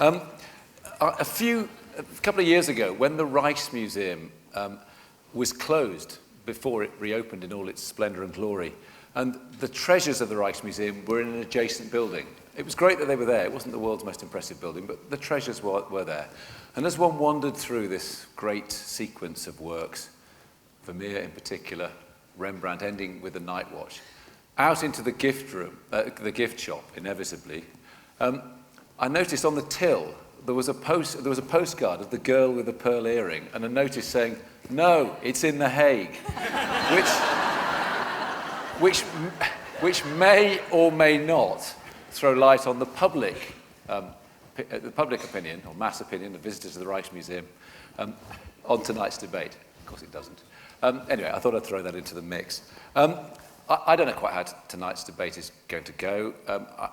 A couple of years ago, when the Rijksmuseum was closed before it reopened in all its splendor and glory, and the treasures of the Rijksmuseum were in an adjacent building. It was great that they were there. It wasn't the world's most impressive building, but the treasures were there. And as one wandered through this great sequence of works, Vermeer in particular, Rembrandt ending with the Night Watch, out into the gift room, the gift shop, inevitably, I noticed on the till there was a postcard of the girl with the pearl earring and a notice saying, "No, it's in The Hague," which may or may not throw light on the public opinion or mass opinion of visitors to the Rijksmuseum on tonight's debate. Of course, it doesn't. Anyway, I thought I'd throw that into the mix. I don't know quite how tonight's debate is going to go.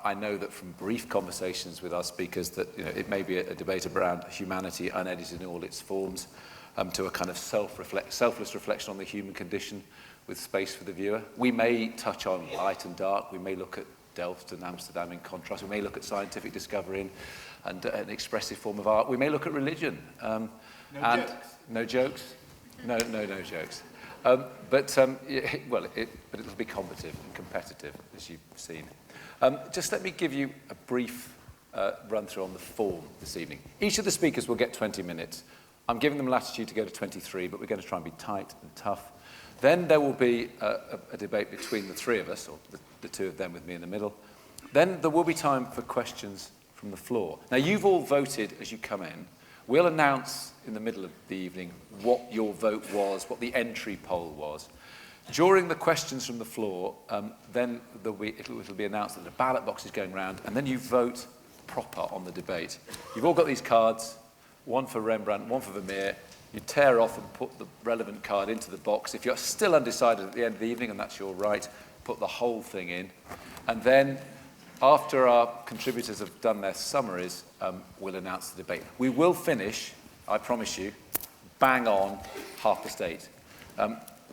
I know that from brief conversations with our speakers that it may be a debate around humanity unedited in all its forms, to a kind of selfless reflection on the human condition with space for the viewer. We may touch on light and dark. We may look at Delft and Amsterdam in contrast. We may look at scientific discovery and an expressive form of art. We may look at religion. No jokes? No jokes. But it'll be combative and competitive, as you've seen. Just let me give you a brief run-through on the form this evening. Each of the speakers will get 20 minutes. I'm giving them latitude to go to 23, but we're going to try and be tight and tough. Then there will be a debate between the three of us, or the two of them with me in the middle. Then there will be time for questions from the floor. Now, you've all voted as you come in. We'll announce in the middle of the evening what your vote was, what the entry poll was. During the questions from the floor, then it'll be announced that the ballot box is going round, and then you vote proper on the debate. You've all got these cards, one for Rembrandt, one for Vermeer. You tear off and put the relevant card into the box. If you're still undecided at the end of the evening, and that's your right, put the whole thing in. And then, after our contributors have done their summaries, we'll announce the debate. We will finish, I promise you, bang on 8:30.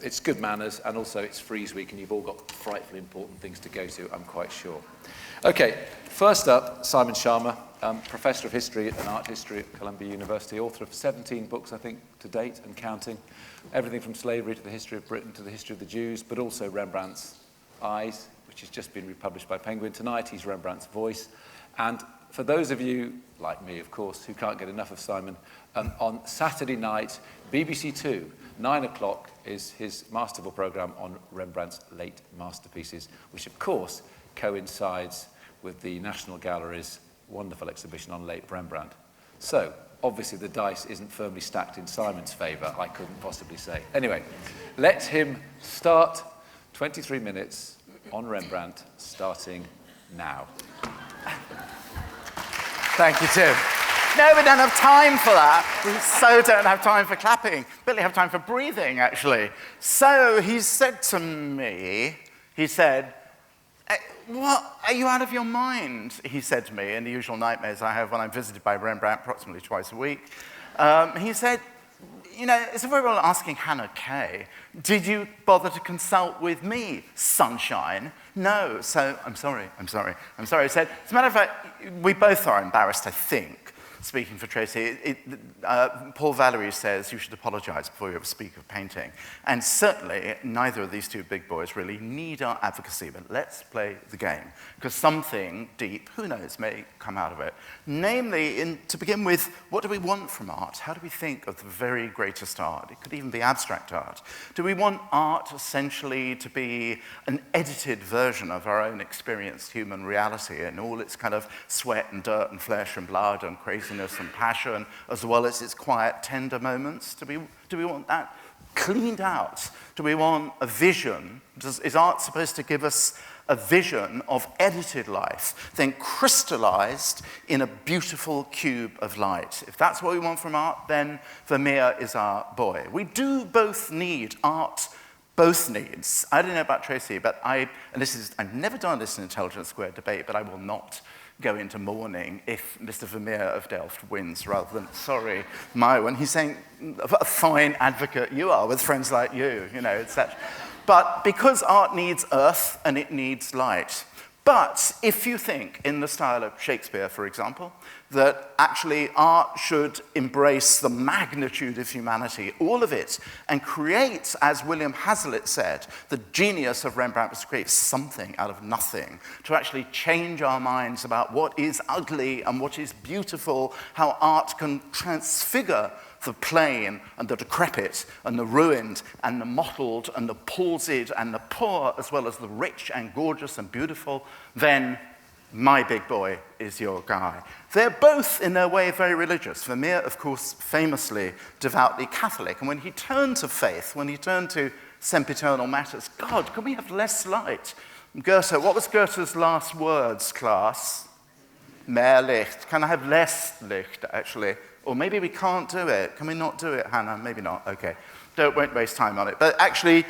It's good manners, and also it's Freeze Week, and you've all got frightfully important things to go to, I'm quite sure. Okay, first up, Simon Schama, Professor of History and Art History at Columbia University, author of 17 books, I think, to date, and counting. Everything from slavery to the history of Britain to the history of the Jews, but also Rembrandt's Eyes, which has just been republished by Penguin. Tonight, he's Rembrandt's Voice. And for those of you, like me, of course, who can't get enough of Simon, on Saturday night, BBC Two, 9 o'clock, is his masterful programme on Rembrandt's late masterpieces, which, of course, coincides with the National Gallery's wonderful exhibition on late Rembrandt. So, obviously, the dice isn't firmly stacked in Simon's favour, I couldn't possibly say. Anyway, let him start 23 minutes on Rembrandt, starting now. Thank you, Tim. No, we don't have time for that. We so don't have time for clapping. Barely have time for breathing, actually. So he said to me, "What, are you out of your mind?" He said to me, in the usual nightmares I have when I'm visited by Rembrandt approximately twice a week. He said, it's very well asking Hannah Kay, did you bother to consult with me, sunshine? No, so I'm sorry. He said, as a matter of fact, we both are embarrassed, I think. Speaking for Tracy, Paul Valery says you should apologize before you ever speak of painting. And certainly, neither of these two big boys really need our advocacy, but let's play the game. Because something deep, who knows, may come out of it. Namely, to begin with, what do we want from art? How do we think of the very greatest art? It could even be abstract art. Do we want art essentially to be an edited version of our own experienced human reality and all its kind of sweat and dirt and flesh and blood and craziness and passion, as well as its quiet, tender moments? Do we want that cleaned out? Do we want a vision? Is art supposed to give us a vision of edited life, then crystallized in a beautiful cube of light? If that's what we want from art, then Vermeer is our boy. We do both need art, both needs. I don't know about Tracy, but I've never done this in Intelligence Squared debate, but I will not go into mourning if Mr. Vermeer of Delft wins rather than, sorry, my one. He's saying, a fine advocate you are with friends like you, etc. But because art needs earth and it needs light, But if you think, in the style of Shakespeare, for example, that actually art should embrace the magnitude of humanity, all of it, and create, as William Hazlitt said, the genius of Rembrandt was to create something out of nothing, to actually change our minds about what is ugly and what is beautiful, how art can transfigure the plain and the decrepit and the ruined and the mottled and the palsied and the poor, as well as the rich and gorgeous and beautiful, then my big boy is your guy. They're both, in their way, very religious. Vermeer, of course, famously devoutly Catholic. And when he turned to faith, when he turned to sempiternal matters, God, can we have less light? Goethe, what was Goethe's last words, class? Mehr Licht. Can I have less Licht, actually? Or maybe we can't do it. Can we not do it, Hannah? Maybe not. Okay. Won't waste time on it. But actually,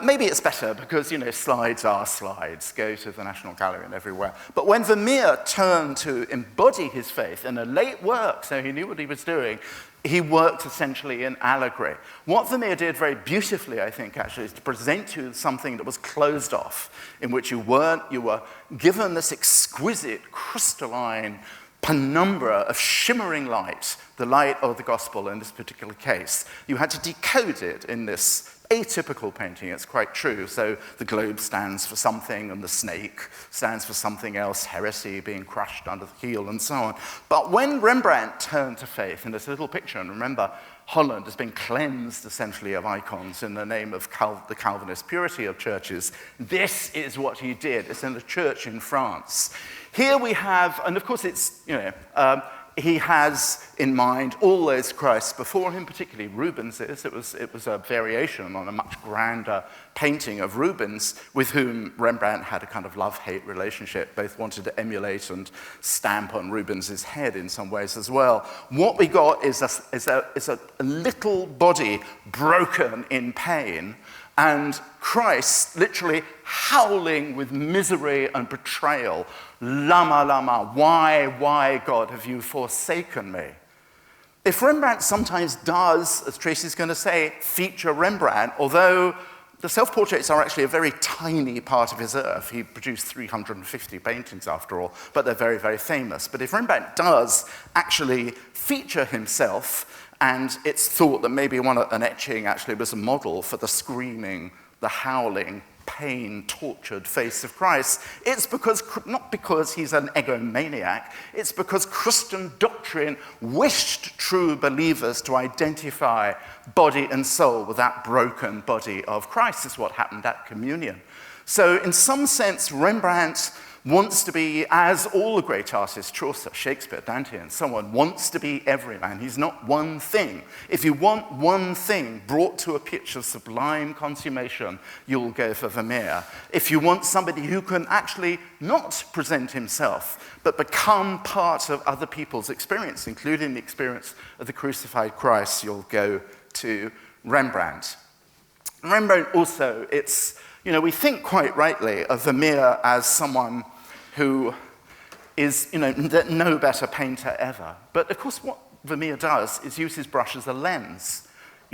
maybe it's better because, slides are slides. Go to the National Gallery and everywhere. But when Vermeer turned to embody his faith in a late work, so he knew what he was doing, he worked essentially in allegory. What Vermeer did very beautifully, I think, actually, is to present you something that was closed off, in which you were given this exquisite, crystalline penumbra of shimmering light, the light of the gospel in this particular case. You had to decode it in this atypical painting, it's quite true. So the globe stands for something, and the snake stands for something else, heresy being crushed under the heel, and so on. But when Rembrandt turned to faith in this little picture, and remember, Holland has been cleansed, essentially, of icons in the name of the Calvinist purity of churches. This is what he did. It's in a church in France. Here we have, and of course it's, he has in mind all those Christs before him, particularly Rubens's. It was a variation on a much grander painting of Rubens, with whom Rembrandt had a kind of love-hate relationship, both wanted to emulate and stamp on Rubens's head in some ways as well. What we got is a little body broken in pain, and Christ literally howling with misery and betrayal. Lama, lama, why, God, have you forsaken me? If Rembrandt sometimes does, as Tracy's going to say, feature Rembrandt, although the self-portraits are actually a very tiny part of his oeuvre. He produced 350 paintings, after all, but they're very, very famous. But if Rembrandt does actually feature himself, and it's thought that maybe an etching actually was a model for the screaming, the howling, pain-tortured face of Christ, it's not because he's an egomaniac, it's because Christian doctrine wished true believers to identify body and soul with that broken body of Christ. This is what happened at communion. So in some sense, Rembrandt wants to be, as all the great artists, Chaucer, Shakespeare, Dante, and so on, wants to be every man. He's not one thing. If you want one thing brought to a pitch of sublime consummation, you'll go for Vermeer. If you want somebody who can actually not present himself, but become part of other people's experience, including the experience of the crucified Christ, you'll go to Rembrandt. Rembrandt also, we think quite rightly of Vermeer as someone who is, no better painter ever. But of course, what Vermeer does is use his brush as a lens.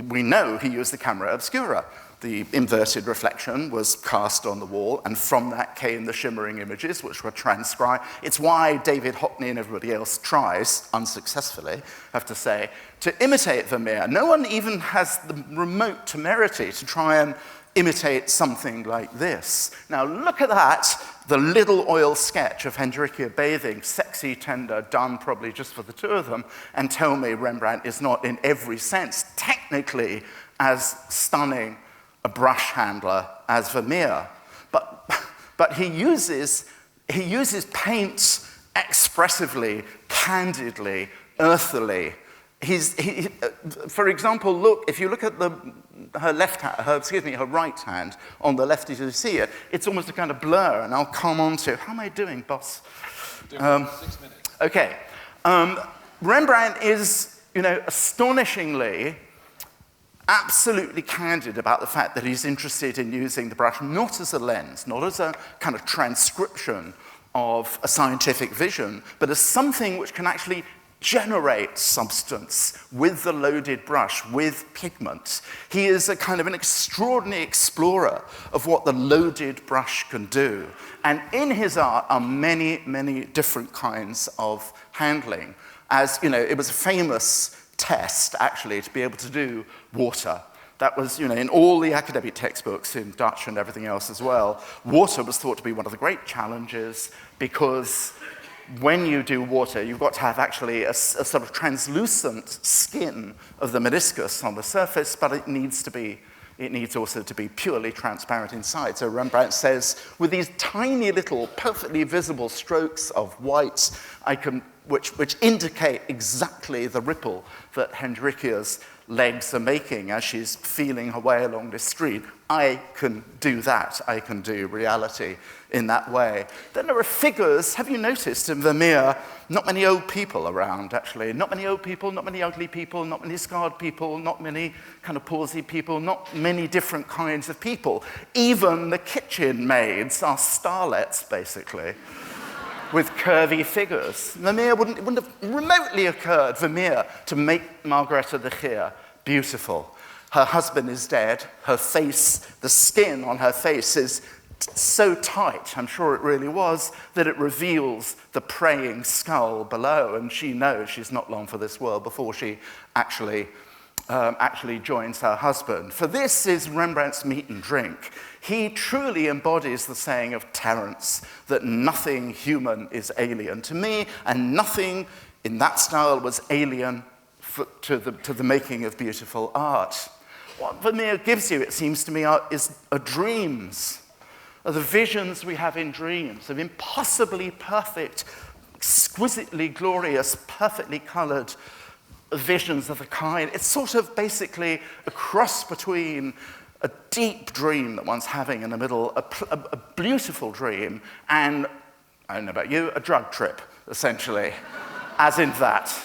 We know he used the camera obscura. The inverted reflection was cast on the wall, and from that came the shimmering images, which were transcribed. It's why David Hockney and everybody else tries, unsuccessfully, I have to say, to imitate Vermeer. No one even has the remote temerity to try and imitate something like this. Now look at that, the little oil sketch of Hendrikia bathing, sexy, tender, done probably just for the two of them, and tell me Rembrandt is not in every sense technically as stunning a brush handler as Vermeer. But he uses paints expressively, candidly, earthily. For example, look, if you look at her right hand on the left as you see it, it's almost a kind of blur, and I'll come on to, how am I doing, boss? 6 minutes. Okay. Rembrandt is, astonishingly, absolutely candid about the fact that he's interested in using the brush not as a lens, not as a kind of transcription of a scientific vision, but as something which can actually generate substance with the loaded brush, with pigment. He is a kind of an extraordinary explorer of what the loaded brush can do. And in his art are many, many different kinds of handling. As, you know, it was a famous test, actually, to be able to do water. That was, you know, in all the academic textbooks, in Dutch and everything else as well, water was thought to be one of the great challenges because when you do water, you've got to have actually a sort of translucent skin of the meniscus on the surface, but it needs also to be purely transparent inside. So Rembrandt says, with these tiny little, perfectly visible strokes of white, which indicate exactly the ripple that Hendrikia's legs are making as she's feeling her way along this street. I can do that. I can do reality in that way. Then there are figures, have you noticed in Vermeer, not many old people around, actually. Not many old people, not many ugly people, not many scarred people, not many kind of palsy people, not many different kinds of people. Even the kitchen maids are starlets, basically, with curvy figures. Vermeer it wouldn't have remotely occurred, Vermeer, to make Margaretha de Geer beautiful. Her husband is dead. Her face, the skin on her face is so tight, I'm sure it really was, that it reveals the praying skull below, and she knows she's not long for this world before she actually joins her husband. For this is Rembrandt's meat and drink. He truly embodies the saying of Terence that nothing human is alien to me, and nothing in that style was alien to the making of beautiful art. What Vermeer gives you, it seems to me, are dreams, are the visions we have in dreams, of impossibly perfect, exquisitely glorious, perfectly colored visions of the kind. It's sort of basically a cross between a deep dream that one's having in the middle, a beautiful dream, and, I don't know about you, a drug trip, essentially, as in that.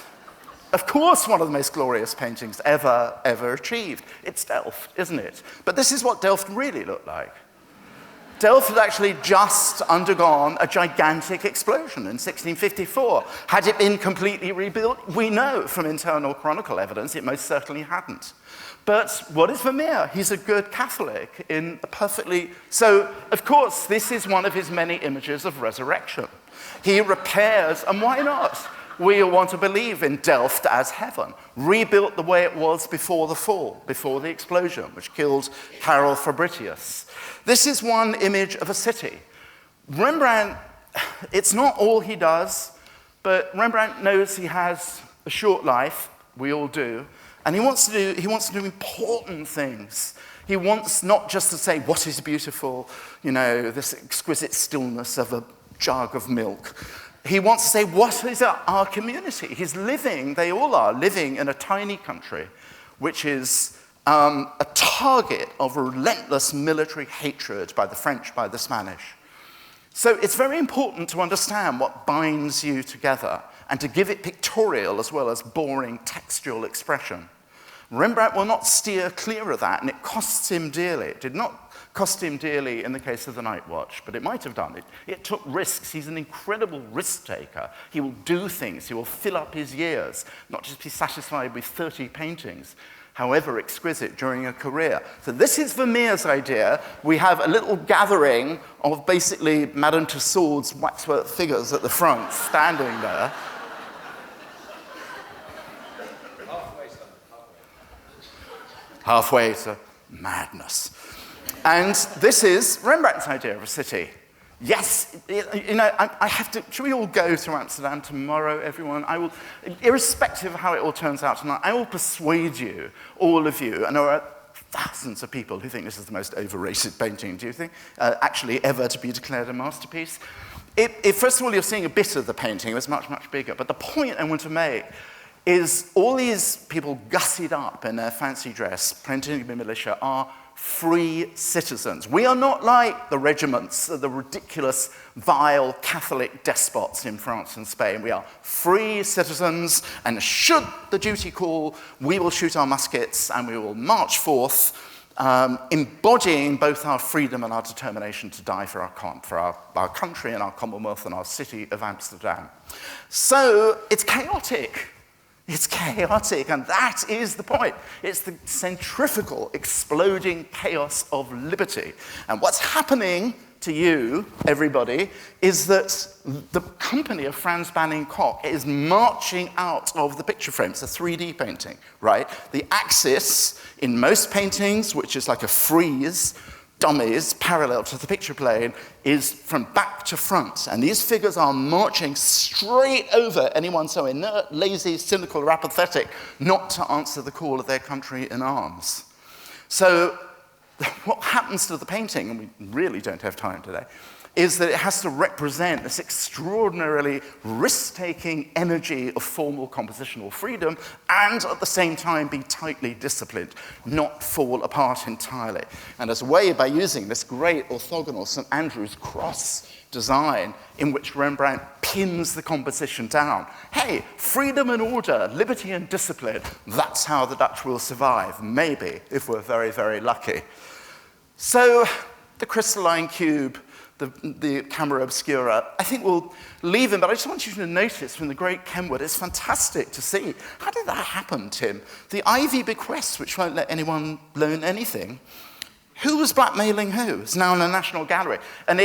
Of course, one of the most glorious paintings ever achieved. It's Delft, isn't it? But this is what Delft really looked like. Delft had actually just undergone a gigantic explosion in 1654. Had it been completely rebuilt? We know from internal chronicle evidence it most certainly hadn't. But what is Vermeer? He's a good Catholic in a perfectly... So, of course, this is one of his many images of resurrection. He repairs, and why not? We want to believe in Delft as heaven, rebuilt the way it was before the fall, before the explosion, which killed Karel Fabritius. This is one image of a city. Rembrandt, it's not all he does, but Rembrandt knows he has a short life, we all do, and he wants to do important things. He wants not just to say, what is beautiful, you know, this exquisite stillness of a jug of milk. He wants to say, what is our community? He's living, they all are, living in a tiny country, which is a target of relentless military hatred by the French, by the Spanish. So it's very important to understand what binds you together and to give it pictorial as well as boring textual expression. Rembrandt will not steer clear of that, and it costs him dearly. It did not cost him dearly in the case of the Night Watch, but it might have done it. It took risks. He's an incredible risk taker. He will do things. He will fill up his years, not just be satisfied with 30 paintings, however exquisite, during a career. So this is Vermeer's idea. We have a little gathering of basically Madame Tussauds waxwork figures at the front, standing there. Halfway to madness. And this is Rembrandt's idea of a city. Yes, you know, I have to, should we all go to Amsterdam tomorrow, everyone? I will, irrespective of how it all turns out tonight, I will persuade you, all of you, and there are thousands of people who think this is the most overrated painting, do you think, actually ever to be declared a masterpiece. First of all, you're seeing a bit of the painting. It was much, much bigger. But the point I want to make is all these people gussied up in their fancy dress, pretending to be militia, are free citizens. We are not like the regiments, the ridiculous, vile Catholic despots in France and Spain. We are free citizens, and should the duty call, we will shoot our muskets and we will march forth embodying both our freedom and our determination to die for our country and our Commonwealth and our city of Amsterdam. So it's chaotic. It's chaotic, and that is the point. It's the centrifugal, exploding chaos of liberty. And what's happening to you, everybody, is that the company of Frans Banning Koch is marching out of the picture frame. It's a 3D painting, right? The axis in most paintings, which is like a frieze, dummies parallel to the picture plane, is from back to front. And these figures are marching straight over anyone so inert, lazy, cynical, or apathetic not to answer the call of their country in arms. So what happens to the painting, and we really don't have time today, is that it has to represent this extraordinarily risk-taking energy of formal compositional freedom and at the same time be tightly disciplined, not fall apart entirely. And as a way, by using this great orthogonal St. Andrew's cross design in which Rembrandt pins the composition down. Hey, freedom and order, liberty and discipline, that's how the Dutch will survive, maybe, if we're very, very lucky. So the crystalline cube, the camera obscura, I think we'll leave him, but I just want you to notice from the great Kenwood, it's fantastic to see. How did that happen, Tim? The ivy bequests, which won't let anyone loan anything. Who was blackmailing who? It's now in the National Gallery. And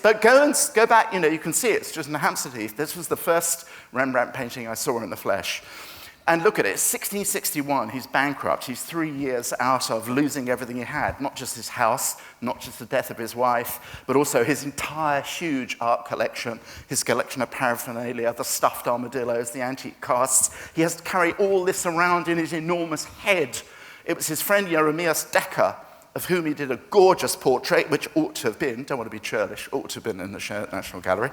but go back, you can see it's just in Hampstead Heath. This was the first Rembrandt painting I saw in the flesh. And look at it, 1661, he's bankrupt. He's 3 years out of losing everything he had, not just his house, not just the death of his wife, but also his entire huge art collection, his collection of paraphernalia, the stuffed armadillos, the antique casts. He has to carry all this around in his enormous head. It was his friend Jeremias Dekker, of whom he did a gorgeous portrait, which ought to have been, don't want to be churlish, ought to have been in the National Gallery,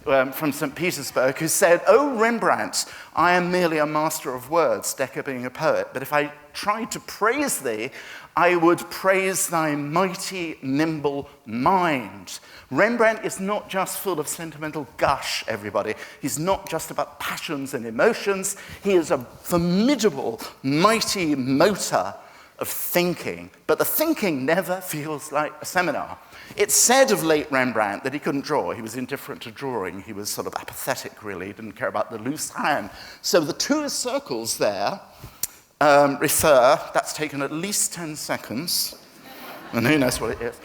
from St. Petersburg, who said, "Oh, Rembrandt, I am merely a master of words," Dekker being a poet, "but if I tried to praise thee, I would praise thy mighty, nimble mind." Rembrandt is not just full of sentimental gush, everybody. He's not just about passions and emotions. He is a formidable, mighty motor of thinking, but the thinking never feels like a seminar. It's said of late Rembrandt that he couldn't draw. He was indifferent to drawing. He was sort of apathetic, really. He didn't care about the loose hand. So the two circles there that's taken at least 10 seconds, and who knows what it is.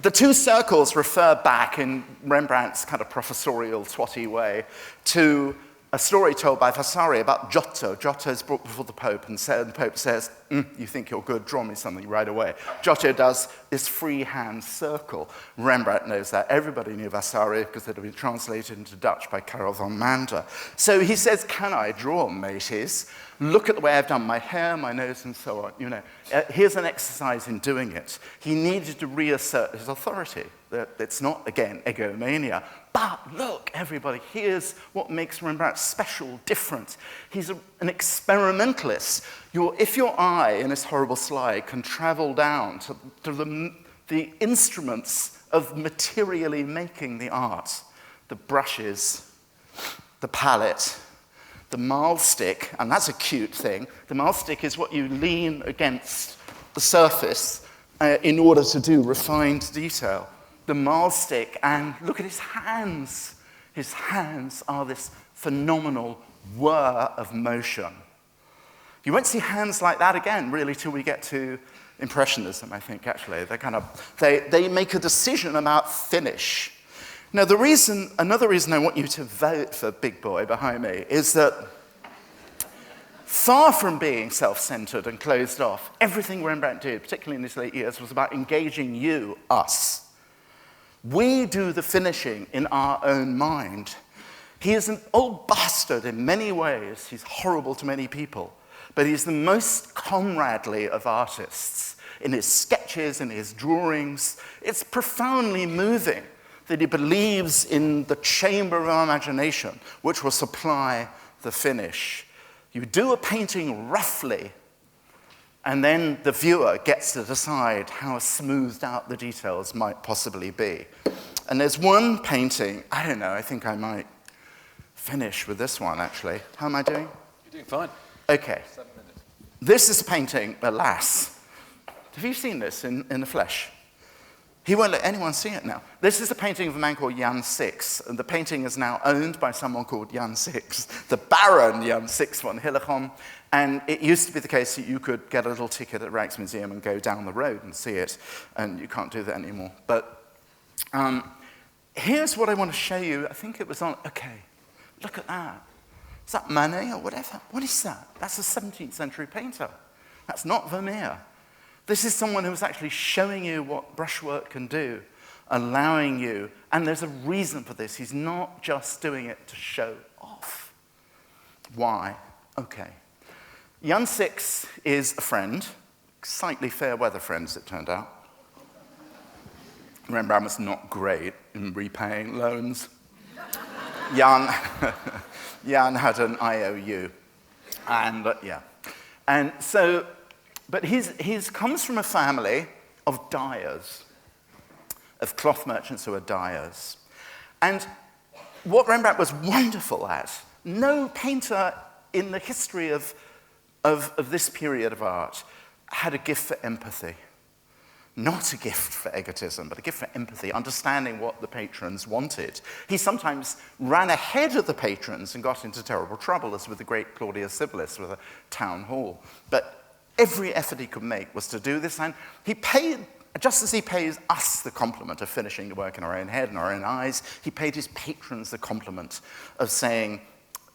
The two circles refer back in Rembrandt's kind of professorial, twatty way to a story told by Vasari about Giotto. Giotto is brought before the Pope, and the Pope says, "You think you're good, draw me something right away." Giotto does this freehand circle. Rembrandt knows that. Everybody knew Vasari because it had been translated into Dutch by Karel van Mander. So he says, "Can I draw, mateys? Look at the way I've done my hair, my nose, and so on. Here's an exercise in doing it." He needed to reassert his authority. That it's not, again, egomania. But look, everybody, here's what makes Rembrandt special, different. He's an experimentalist. If your eye, in this horrible slide, can travel down to the instruments of materially making the art, the brushes, the palette, the mahl stick, and that's a cute thing. The mahl stick is what you lean against the surface in order to do refined detail. The mahl stick, and look at his hands. His hands are this phenomenal whir of motion. You won't see hands like that again, really, till we get to Impressionism, I think, actually. They make a decision about finish. Now, another reason I want you to vote for Big Boy behind me is that far from being self-centered and closed off, everything Rembrandt did, particularly in his late years, was about engaging you, us. We do the finishing in our own mind. He is an old bastard in many ways. He's horrible to many people. But he's the most comradely of artists. In his sketches, in his drawings, it's profoundly moving that he believes in the chamber of our imagination, which will supply the finish. You do a painting roughly, and then the viewer gets to decide how smoothed out the details might possibly be. And there's one painting, I don't know, I think I might finish with this one, actually. How am I doing? You're doing fine. Okay. 7 minutes. This is a painting, alas. Have you seen this in the flesh? He won't let anyone see it now. This is a painting of a man called Jan Six, and the painting is now owned by someone called Jan Six, the Baron Jan Six von Hillegom. And it used to be the case that you could get a little ticket at Rijksmuseum and go down the road and see it, and you can't do that anymore. But here's what I want to show you. I think it was on, okay, look at that. Is that Manet or whatever? What is that? That's a 17th century painter. That's not Vermeer. This is someone who was actually showing you what brushwork can do, allowing you, and there's a reason for this. He's not just doing it to show off. Why? Okay. Jan Six is a friend, slightly fair weather friend, as it turned out. Rembrandt was not great in repaying loans. Jan had an IOU, and yeah. And so, but he's comes from a family of dyers, of cloth merchants who are dyers. And what Rembrandt was wonderful at, no painter in the history of this period of art had a gift for empathy. Not a gift for egotism, but a gift for empathy, understanding what the patrons wanted. He sometimes ran ahead of the patrons and got into terrible trouble, as with the great Claudius Sibelius with a town hall. But every effort he could make was to do this, and he paid, just as he pays us the compliment of finishing the work in our own head and our own eyes, he paid his patrons the compliment of saying,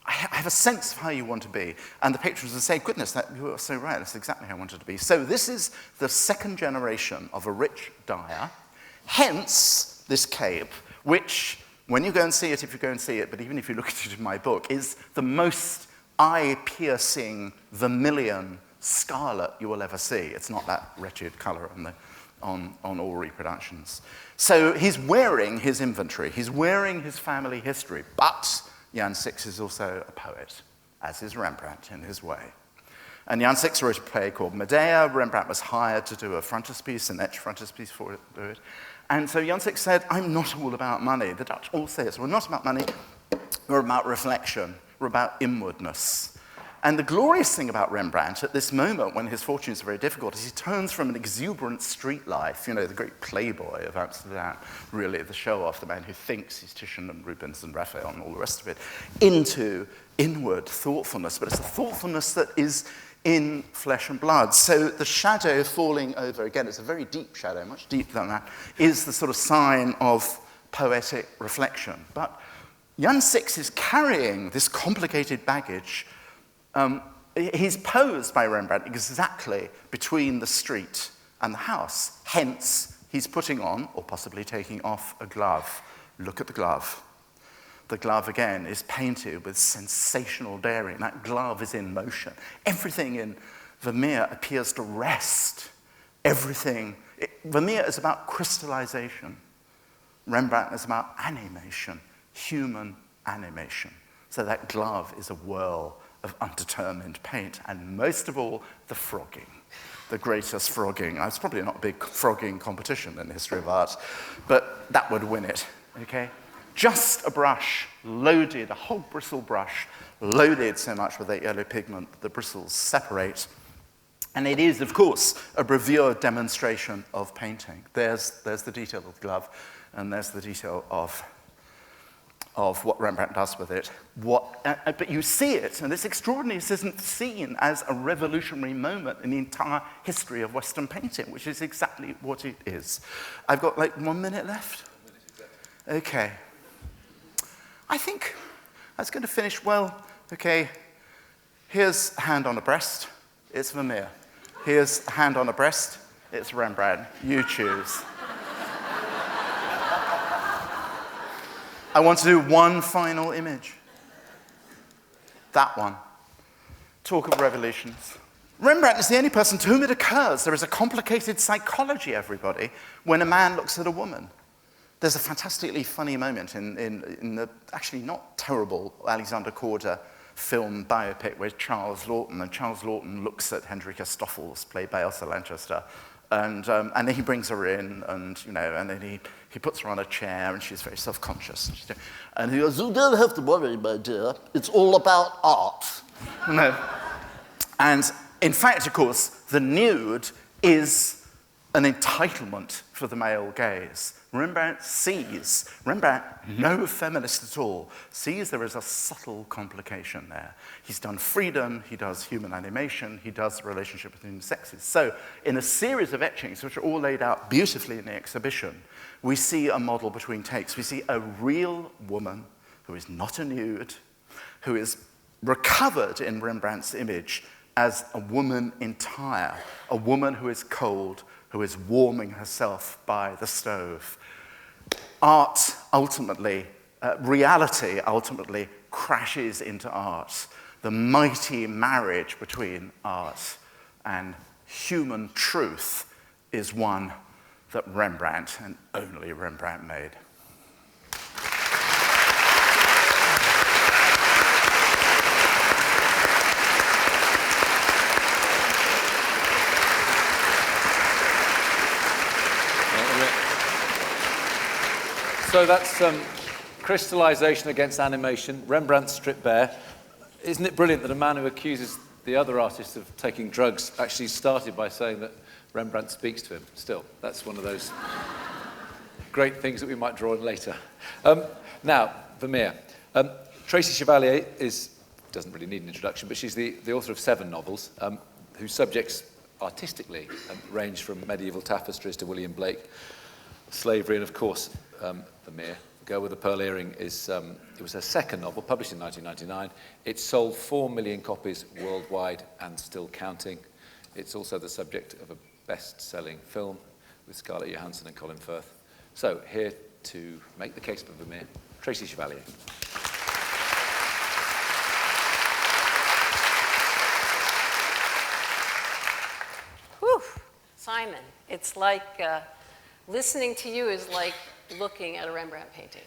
I have a sense of how you want to be. And the patrons would say, goodness, you are so right, that's exactly how I wanted to be. So this is the second generation of a rich dyer, hence this cape, which, when you go and see it, if you go and see it, but even if you look at it in my book, is the most eye-piercing vermilion scarlet you will ever see. It's not that wretched color on all reproductions. So he's wearing his inventory, he's wearing his family history, but Jan Six is also a poet, as is Rembrandt in his way. And Jan Six wrote a play called Medea. Rembrandt was hired to do a frontispiece, an etched frontispiece for it. And so Jan Six said, I'm not all about money. The Dutch all say this. We're not about money. We're about reflection. We're about inwardness. And the glorious thing about Rembrandt at this moment, when his fortunes are very difficult, is he turns from an exuberant street life, you know, the great playboy of Amsterdam, really the show-off, the man who thinks he's Titian and Rubens and Raphael and all the rest of it, into inward thoughtfulness. But it's a thoughtfulness that is in flesh and blood. So the shadow falling over, again, it's a very deep shadow, much deeper than that, is the sort of sign of poetic reflection. But Jan Six is carrying this complicated baggage. He's posed by Rembrandt exactly between the street and the house. Hence, he's putting on, or possibly taking off, a glove. Look at the glove. The glove, again, is painted with sensational daring. That glove is in motion. Everything in Vermeer appears to rest. Vermeer is about crystallization. Rembrandt is about animation, human animation. So that glove is a whirl of undetermined paint, and most of all, the frogging, the greatest frogging. It's probably not a big frogging competition in the history of art, but that would win it, okay? Just a brush, loaded, a whole bristle brush, loaded so much with that yellow pigment that the bristles separate. And it is, of course, a bravura demonstration of painting. There's the detail of the glove, and there's the detail of what Rembrandt does with it. But you see it, and it's extraordinary. This isn't seen as a revolutionary moment in the entire history of Western painting, which is exactly what it is. I've got like 1 minute left. Okay. I think I was going to finish, well, okay, here's hand on a breast, it's Vermeer. Here's hand on a breast, it's Rembrandt. You choose. I want to do one final image. That one. Talk of revolutions. Rembrandt is the only person to whom it occurs. There is a complicated psychology, everybody, when a man looks at a woman. There's a fantastically funny moment in the actually not terrible Alexander Korda film biopic with Charles Lawton looks at Hendrika Stoffels, played by Elsa Lanchester, and then he brings her in, and then he puts her on a chair, and she's very self-conscious. And he goes, "You don't have to worry, my dear. It's all about art." And in fact, of course, the nude is an entitlement for the male gaze. Rembrandt, no feminist at all, sees there is a subtle complication there. He's done freedom, he does human animation, he does the relationship between the sexes. So in a series of etchings, which are all laid out beautifully in the exhibition, we see a model between takes. We see a real woman who is not a nude, who is recovered in Rembrandt's image as a woman entire, a woman who is cold, who is warming herself by the stove. Art ultimately, reality ultimately crashes into art. The mighty marriage between art and human truth is one that Rembrandt, and only Rembrandt, made. So that's crystallization against animation, Rembrandt stripped bare. Isn't it brilliant that a man who accuses the other artists of taking drugs actually started by saying that Rembrandt speaks to him still? That's one of those great things that we might draw on later. Now, Vermeer. Tracy Chevalier doesn't really need an introduction, but she's the author of 7 novels, whose subjects artistically range from medieval tapestries to William Blake, slavery, and of course, Vermeer. Girl with the Pearl Earring it was her second novel, published in 1999. It sold 4 million copies worldwide and still counting. It's also the subject of a best-selling film with Scarlett Johansson and Colin Firth. So here to make the case for Vermeer, Tracy Chevalier. Whew, Simon, it's like listening to you is like looking at a Rembrandt painting.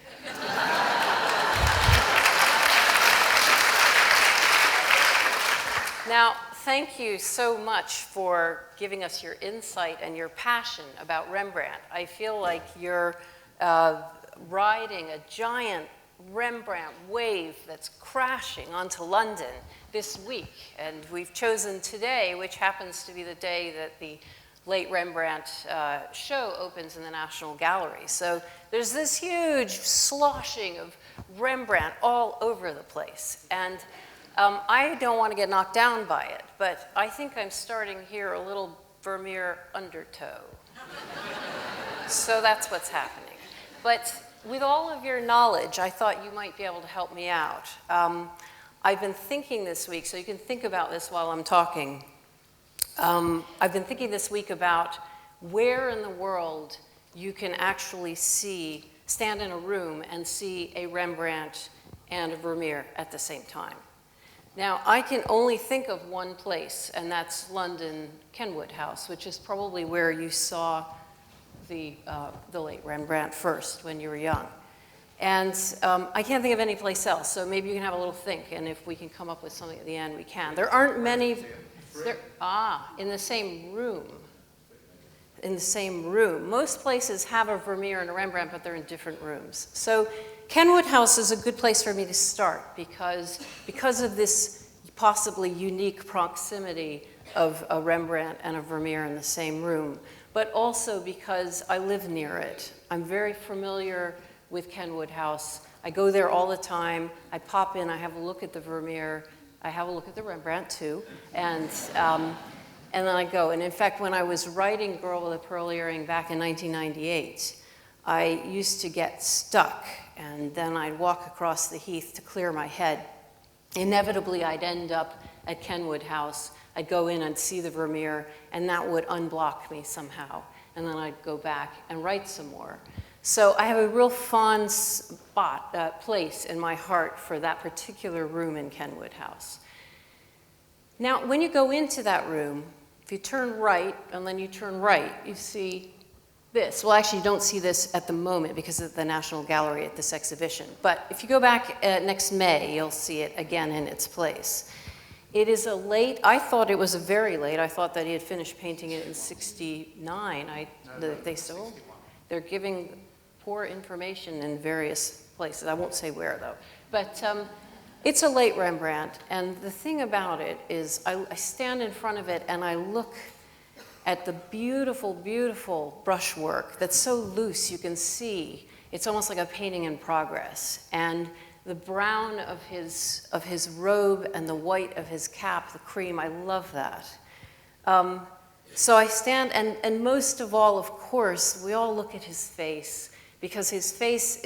Now, thank you so much for giving us your insight and your passion about Rembrandt. I feel like you're riding a giant Rembrandt wave that's crashing onto London this week. And we've chosen today, which happens to be the day that the late Rembrandt show opens in the National Gallery. So there's this huge sloshing of Rembrandt all over the place. And I don't want to get knocked down by it, but I think I'm starting here a little Vermeer undertow. So that's what's happening. But with all of your knowledge, I thought you might be able to help me out. I've been thinking this week, so you can think about this while I'm talking. I've been thinking this week about where in the world you can actually stand in a room and see a Rembrandt and a Vermeer at the same time. Now, I can only think of one place, and that's London Kenwood House, which is probably where you saw the late Rembrandt first when you were young. And I can't think of any place else, so maybe you can have a little think, and if we can come up with something at the end, we can. There aren't many... in the same room. In the same room. Most places have a Vermeer and a Rembrandt, but they're in different rooms. So Kenwood House is a good place for me to start because of this possibly unique proximity of a Rembrandt and a Vermeer in the same room, but also because I live near it. I'm very familiar with Kenwood House. I go there all the time. I pop in, I have a look at the Vermeer, I have a look at the Rembrandt too, and then I go. And in fact, when I was writing Girl with a Pearl Earring back in 1998, I used to get stuck, and then I'd walk across the heath to clear my head. Inevitably, I'd end up at Kenwood House. I'd go in and see the Vermeer, and that would unblock me somehow. And then I'd go back and write some more. So I have a real fond place in my heart for that particular room in Kenwood House. Now, when you go into that room, if you turn right and then you turn right, you see this. Well, actually, you don't see this at the moment because of the National Gallery at this exhibition. But if you go back next May, you'll see it again in its place. It is I thought it was a very late. I thought that he had finished painting it in 69. They're giving poor information in various places. I won't say where, though. But It's a late Rembrandt, and the thing about it is I stand in front of it and I look at the beautiful, beautiful brushwork that's so loose you can see. It's almost like a painting in progress. And the brown of his robe and the white of his cap, the cream, I love that. So I stand, and most of all, of course, we all look at his face, because his face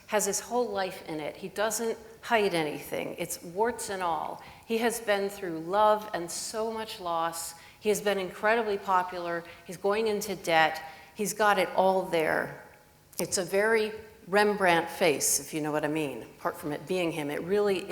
has his whole life in it. He doesn't hide anything. It's warts and all. He has been through love and so much loss. He has been incredibly popular. He's going into debt. He's got it all there. It's a very Rembrandt face, if you know what I mean, apart from it being him. It really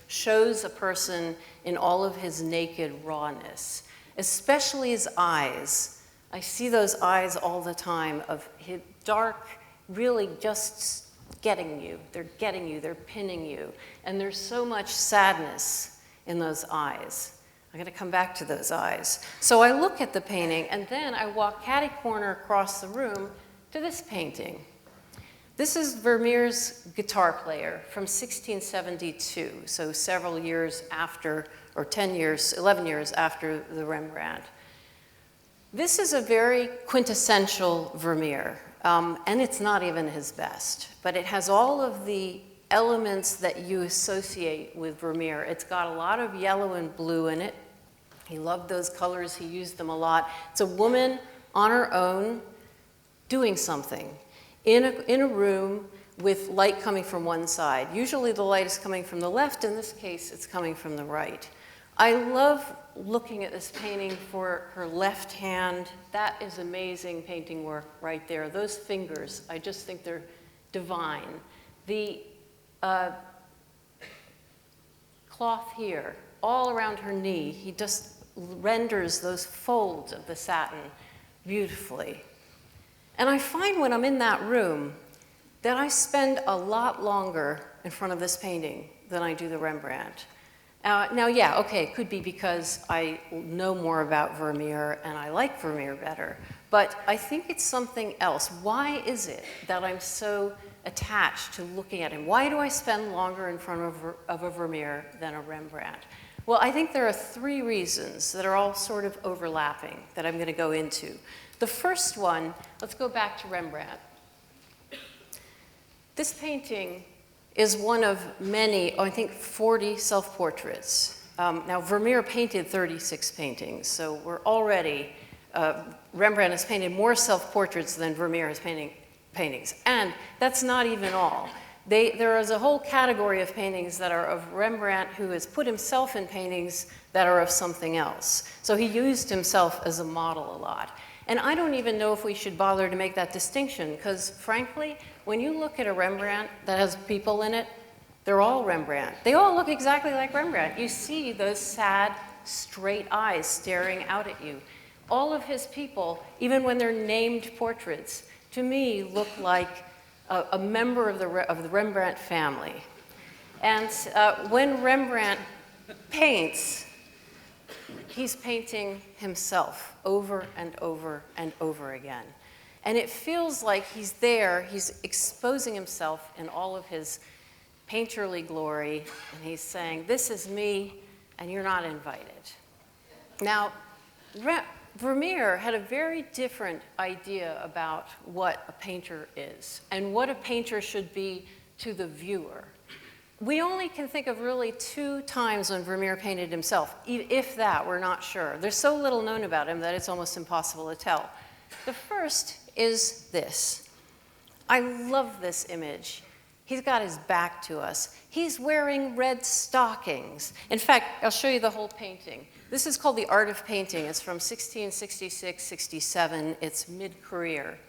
shows a person in all of his naked rawness, especially his eyes. I see those eyes all the time of his dark, really just getting you. They're getting you, they're pinning you. And there's so much sadness in those eyes. I'm going to come back to those eyes. So I look at the painting, and then I walk catty-corner across the room to this painting. This is Vermeer's Guitar Player from 1672, so several years after, or 11 years after the Rembrandt. This is a very quintessential Vermeer, and it's not even his best, but it has all of the elements that you associate with Vermeer. It's got a lot of yellow and blue in it. He loved those colors, he used them a lot. It's a woman on her own doing something in a room with light coming from one side. Usually the light is coming from the left. In this case, it's coming from the right. I love looking at this painting for her left hand. That is amazing painting work right there. Those fingers, I just think they're divine. The cloth here, all around her knee, he just renders those folds of the satin beautifully. And I find when I'm in that room that I spend a lot longer in front of this painting than I do the Rembrandt. Now, yeah, okay, it could be because I know more about Vermeer and I like Vermeer better, but I think it's something else. Why is it that I'm so attached to looking at him? Why do I spend longer in front of a Vermeer than a Rembrandt? Well, I think there are three reasons that are all sort of overlapping that I'm going to go into. The first one, let's go back to Rembrandt. This painting is one of many, I think 40 self-portraits. Now, Vermeer painted 36 paintings, so we're already, Rembrandt has painted more self-portraits than Vermeer has paintings. And that's not even all. There is a whole category of paintings that are of Rembrandt who has put himself in paintings that are of something else. So he used himself as a model a lot. And I don't even know if we should bother to make that distinction, because frankly, when you look at a Rembrandt that has people in it, they're all Rembrandt. They all look exactly like Rembrandt. You see those sad, straight eyes staring out at you. All of his people, even when they're named portraits, to me look like a member of the Rembrandt family. And when Rembrandt paints, he's painting himself over and over and over again. And it feels like he's there, he's exposing himself in all of his painterly glory, and he's saying, this is me, and you're not invited. Now, Vermeer had a very different idea about what a painter is and what a painter should be to the viewer. We only can think of really 2 times when Vermeer painted himself, if that, we're not sure. There's so little known about him that it's almost impossible to tell. The first is this. I love this image. He's got his back to us. He's wearing red stockings. In fact, I'll show you the whole painting. This is called The Art of Painting. It's from 1666-67. It's mid-career.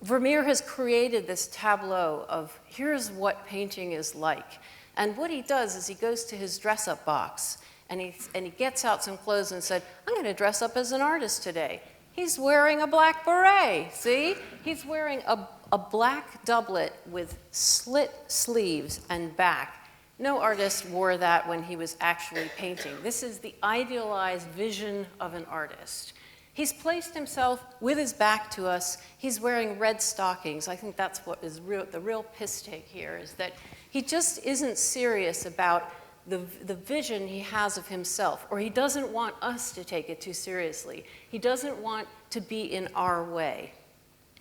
Vermeer has created this tableau of here's what painting is like. And what he does is he goes to his dress-up box and he gets out some clothes and said, I'm going to dress up as an artist today. He's wearing a black beret, see? He's wearing a black doublet with slit sleeves and back. No artist wore that when he was actually painting. This is the idealized vision of an artist. He's placed himself with his back to us. He's wearing red stockings. I think that's what is the real piss take here, is that He just isn't serious about the vision he has of himself, or he doesn't want us to take it too seriously. He doesn't want to be in our way.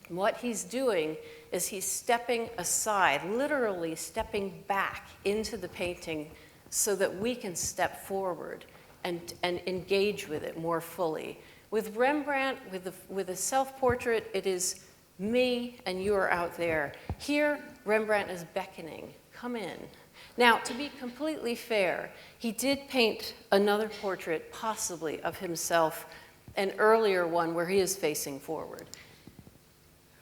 What he's doing is he's stepping aside, literally stepping back into the painting so that we can step forward and engage with it more fully. With Rembrandt, with a self-portrait, it is me and you are out there. Here, Rembrandt is beckoning, come in. Now, to be completely fair, he did paint another portrait, possibly, of himself, an earlier one where he is facing forward.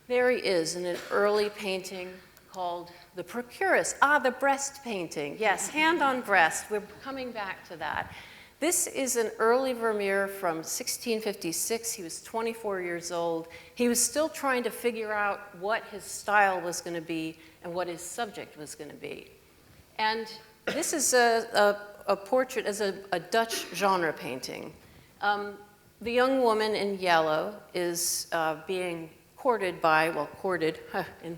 There he is in an early painting called The Procuress. Ah, the breast painting. Yes, hand on breast. We're coming back to that. This is an early Vermeer from 1656. He was 24 years old. He was still trying to figure out what his style was going to be and what his subject was going to be. And this is a portrait as a Dutch genre painting. The young woman in yellow is being courted by, well, courted in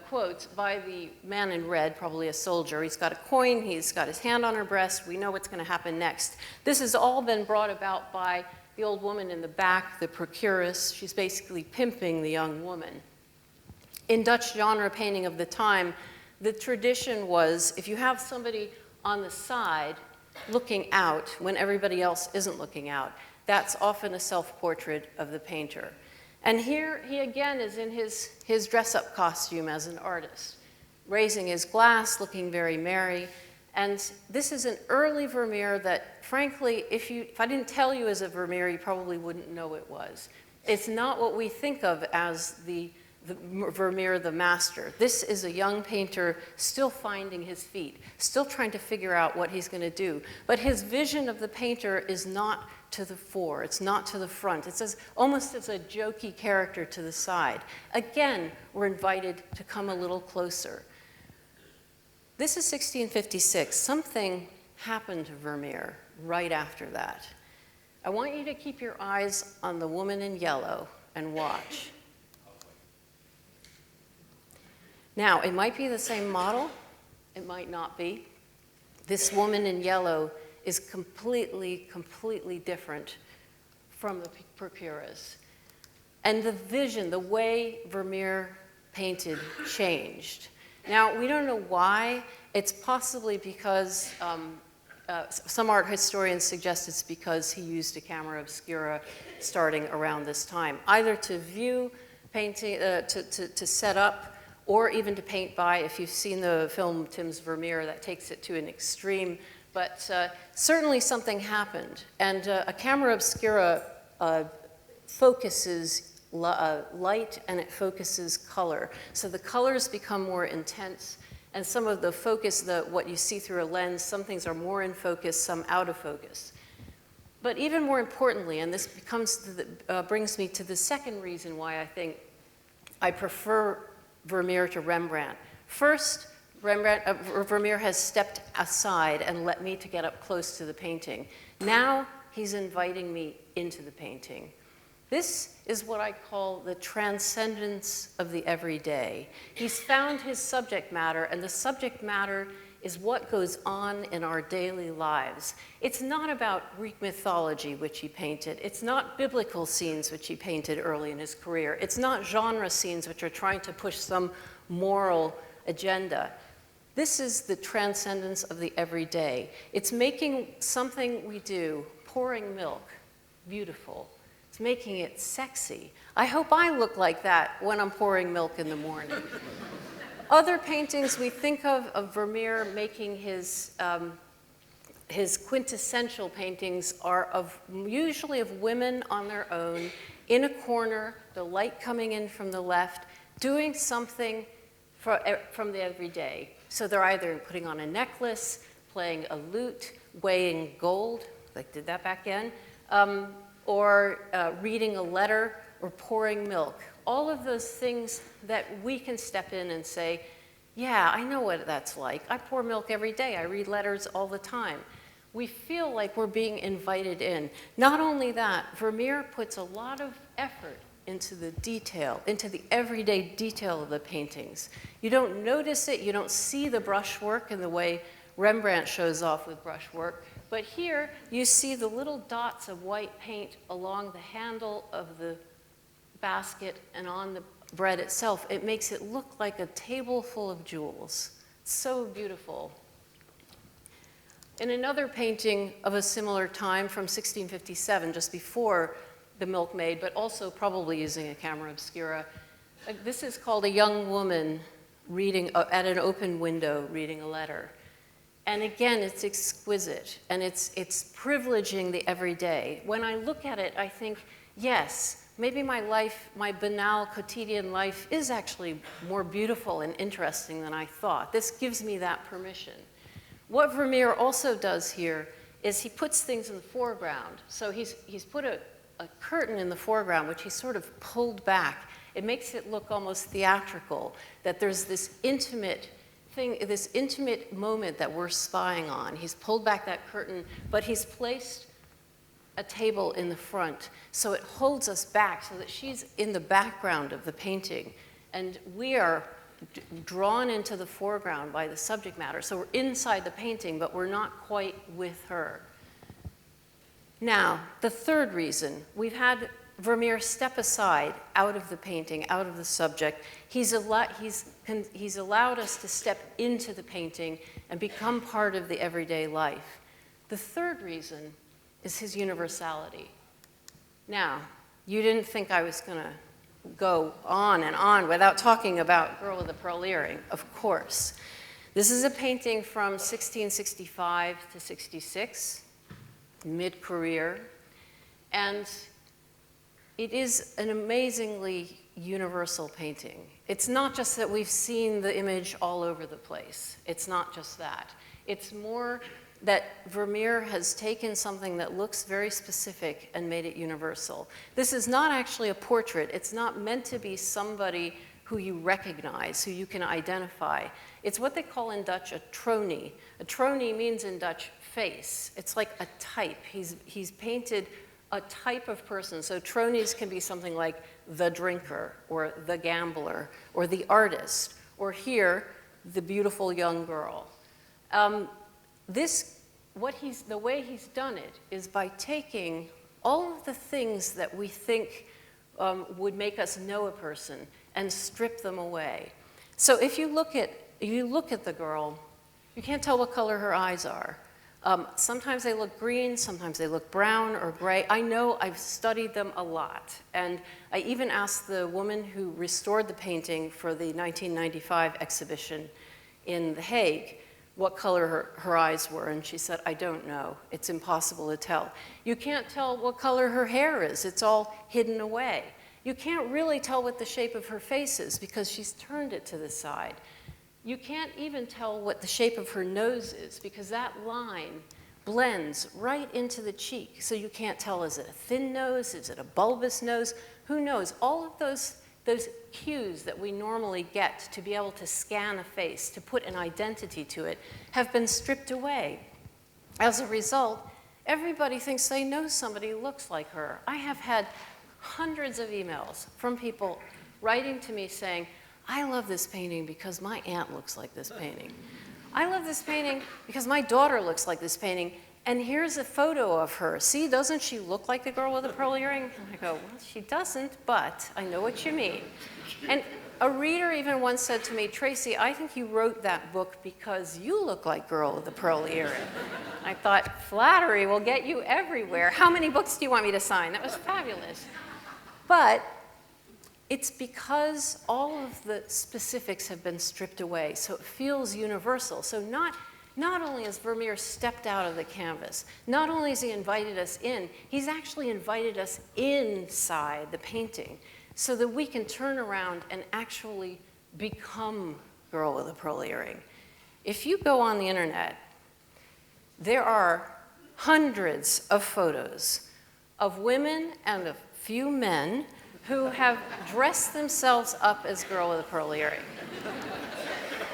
quotes, by the man in red, probably a soldier. He's got a coin, he's got his hand on her breast, we know what's going to happen next. This has all been brought about by the old woman in the back, the procuress. She's basically pimping the young woman. In Dutch genre painting of the time, the tradition was if you have somebody on the side looking out when everybody else isn't looking out, that's often a self-portrait of the painter. And here he again is in his dress-up costume as an artist, raising his glass, looking very merry. And this is an early Vermeer that, frankly, if I didn't tell you as a Vermeer, you probably wouldn't know it was. It's not what we think of as the Vermeer, the master. This is a young painter still finding his feet, still trying to figure out what he's going to do. But his vision of the painter is not to the fore, it's not to the front. It's almost as a jokey character to the side. Again, we're invited to come a little closer. This is 1656. Something happened to Vermeer right after that. I want you to keep your eyes on the woman in yellow and watch. Now, it might be the same model, it might not be. This woman in yellow is completely different from the procuress. And the vision, the way Vermeer painted changed. Now, we don't know why. It's possibly because some art historians suggest it's because he used a camera obscura starting around this time, either to view painting, to set up, or even to paint by. If you've seen the film Tim's Vermeer, that takes it to an extreme. But certainly something happened. And a camera obscura focuses light and it focuses color. So the colors become more intense. And some of the focus, what you see through a lens, some things are more in focus, some out of focus. But even more importantly, and this brings me to the second reason why I think I prefer Vermeer to Rembrandt. First, Vermeer has stepped aside and let me to get up close to the painting. Now he's inviting me into the painting. This is what I call the transcendence of the everyday. He's found his subject matter, and the subject matter is what goes on in our daily lives. It's not about Greek mythology, which he painted. It's not biblical scenes, which he painted early in his career. It's not genre scenes, which are trying to push some moral agenda. This is the transcendence of the everyday. It's making something we do, pouring milk, beautiful. It's making it sexy. I hope I look like that when I'm pouring milk in the morning. Other paintings we think of Vermeer making his quintessential paintings are usually of women on their own, in a corner, the light coming in from the left, doing something from the everyday. So they're either putting on a necklace, playing a lute, weighing gold, like did that back then, or reading a letter, or pouring milk. All of those things that we can step in and say, yeah, I know what that's like. I pour milk every day. I read letters all the time. We feel like we're being invited in. Not only that, Vermeer puts a lot of effort into the detail, into the everyday detail of the paintings. You don't notice it, you don't see the brushwork in the way Rembrandt shows off with brushwork, but here you see the little dots of white paint along the handle of the basket and on the bread itself. It makes it look like a table full of jewels. It's so beautiful. In another painting of a similar time from 1657, just before the milkmaid, but also probably using a camera obscura, this is called a young woman reading at an open window, reading a letter. And again, it's exquisite, and it's privileging the everyday. When I look at it, I think, yes, maybe my life, my banal quotidian life is actually more beautiful and interesting than I thought. This gives me that permission. What Vermeer also does here is he puts things in the foreground. So he's put a curtain in the foreground, which he sort of pulled back. It makes it look almost theatrical, that there's this intimate thing, this intimate moment that we're spying on. He's pulled back that curtain, but he's placed a table in the front, so it holds us back so that she's in the background of the painting, and we are drawn into the foreground by the subject matter. So we're inside the painting, but we're not quite with her. Now, the third reason, we've had Vermeer step aside out of the painting, out of the subject. He's allowed us to step into the painting and become part of the everyday life. The third reason is his universality. Now, you didn't think I was going to go on and on without talking about Girl with the Pearl Earring, of course. This is a painting from 1665 to 66, mid-career, and it is an amazingly universal painting. It's not just that we've seen the image all over the place. It's not just that. It's more that Vermeer has taken something that looks very specific and made it universal. This is not actually a portrait. It's not meant to be somebody who you recognize, who you can identify. It's what they call in Dutch a tronie. A tronie means in Dutch face. It's like a type. He's painted a type of person. So tronies can be something like the drinker or the gambler or the artist, or here, the beautiful young girl. The way he's done it is by taking all of the things that we think would make us know a person and strip them away. So if you look at the girl, you can't tell what color her eyes are. Sometimes they look green, sometimes they look brown or gray. I know, I've studied them a lot. And I even asked the woman who restored the painting for the 1995 exhibition in The Hague what color her eyes were, and she said, I don't know. It's impossible to tell. You can't tell what color her hair is. It's all hidden away. You can't really tell what the shape of her face is because she's turned it to the side. You can't even tell what the shape of her nose is because that line blends right into the cheek. So you can't tell, is it a thin nose? Is it a bulbous nose? Who knows? All of those cues that we normally get to be able to scan a face, to put an identity to it, have been stripped away. As a result, everybody thinks they know somebody who looks like her. I have had hundreds of emails from people writing to me saying, I love this painting because my aunt looks like this painting. I love this painting because my daughter looks like this painting, and here's a photo of her. See, doesn't she look like the girl with the pearl earring? And I go, well, she doesn't, but I know what you mean. And a reader even once said to me, Tracy, I think you wrote that book because you look like Girl with the Pearl Earring. I thought, flattery will get you everywhere. How many books do you want me to sign? That was fabulous. But it's because all of the specifics have been stripped away, so it feels universal. So not only has Vermeer stepped out of the canvas, not only has he invited us in, he's actually invited us inside the painting so that we can turn around and actually become Girl with a Pearl Earring. If you go on the internet, there are hundreds of photos of women and a few men who have dressed themselves up as Girl with a Pearl Earring.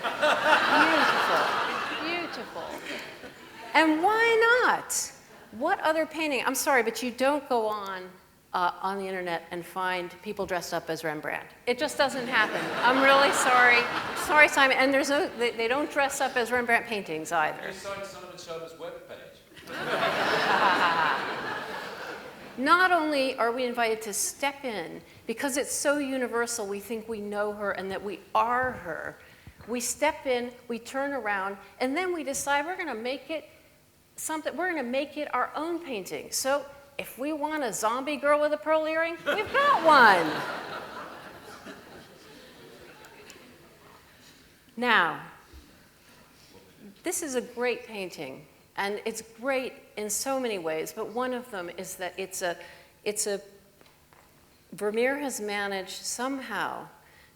Beautiful. Beautiful. And why not? What other painting? I'm sorry, but you don't go on on the internet and find people dressed up as Rembrandt. It just doesn't happen. I'm really sorry. Sorry, Simon. And there's no, they don't dress up as Rembrandt paintings either. You signed Simon Schama's webpage. Not only are we invited to step in, because it's so universal, we think we know her and that we are her. We step in, we turn around, and then we decide we're going to make it something, we're going to make it our own painting. So if we want a zombie girl with a pearl earring, we've got one. Now, this is a great painting, and it's great in so many ways, but one of them is that Vermeer has managed somehow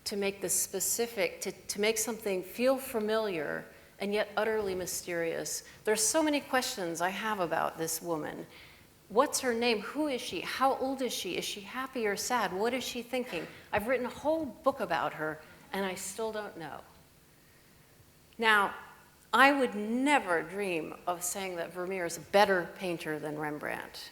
to make the specific, to make something feel familiar and yet utterly mysterious. There's so many questions I have about this woman. What's her name? Who is she? How old is she? Is she happy or sad? What is she thinking? I've written a whole book about her, and I still don't know. Now, I would never dream of saying that Vermeer is a better painter than Rembrandt.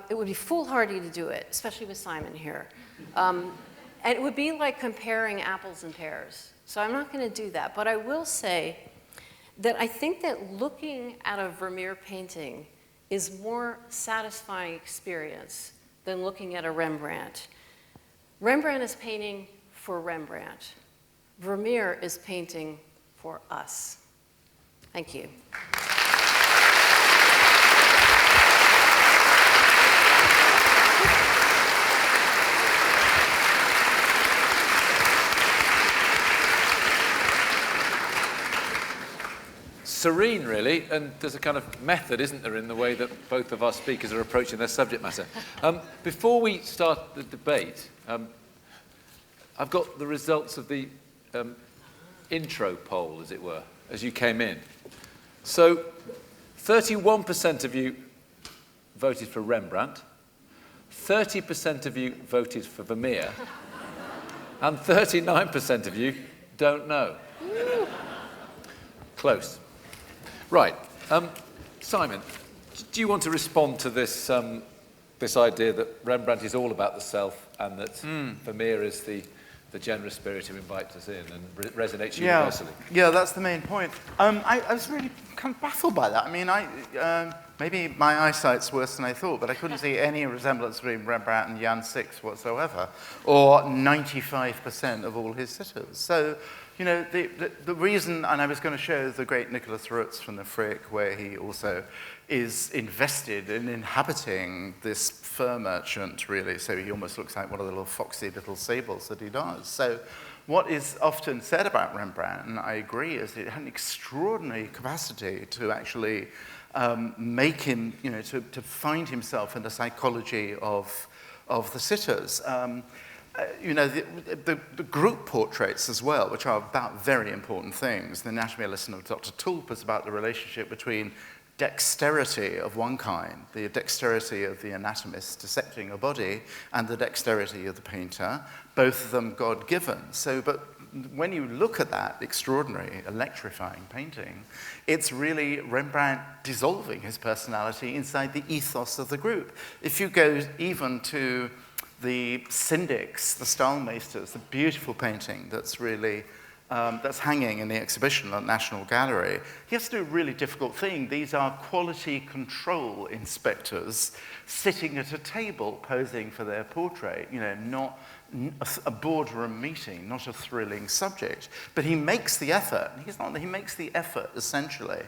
It would be foolhardy to do it, especially with Simon here. And it would be like comparing apples and pears. So I'm not going to do that. But I will say that I think that looking at a Vermeer painting is more satisfying experience than looking at a Rembrandt. Rembrandt is painting for Rembrandt. Vermeer is painting for us. Thank you. Serene, really, and there's a kind of method, isn't there, in the way that both of our speakers are approaching their subject matter. Before we start the debate, I've got the results of the intro poll, as it were, as you came in. So 31% of you voted for Rembrandt, 30% of you voted for Vermeer, and 39% of you don't know. Close. Right. Simon, do you want to respond to this, this idea that Rembrandt is all about the self and that Vermeer is the generous spirit who invites us in and resonates universally? Yeah, that's the main point. I was really kind of baffled by that. I mean, maybe my eyesight's worse than I thought, but I couldn't see any resemblance between Rembrandt and Jan Six whatsoever, or 95% of all his sitters. So, you know, the reason, and I was going to show the great Nicholas Rutz from the Frick, where he also is invested in inhabiting this fur merchant, really, so he almost looks like one of the little foxy little sables that he does. So what is often said about Rembrandt, and I agree, is that it had an extraordinary capacity to actually make him, you know, to find himself in the psychology of the sitters. You know, the group portraits as well, which are about very important things. The Anatomy Lesson of Dr. Tulp is about the relationship between dexterity of one kind, the dexterity of the anatomist dissecting a body, and the dexterity of the painter, both of them God-given. So, but when you look at that extraordinary, electrifying painting, it's really Rembrandt dissolving his personality inside the ethos of the group. If you go even to the Syndics, the Stahlmeisters, the beautiful painting that's really, that's hanging in the exhibition at National Gallery, he has to do a really difficult thing. These are quality control inspectors sitting at a table posing for their portrait, you know, not a boardroom meeting, not a thrilling subject. But he makes the effort, he makes the effort, essentially,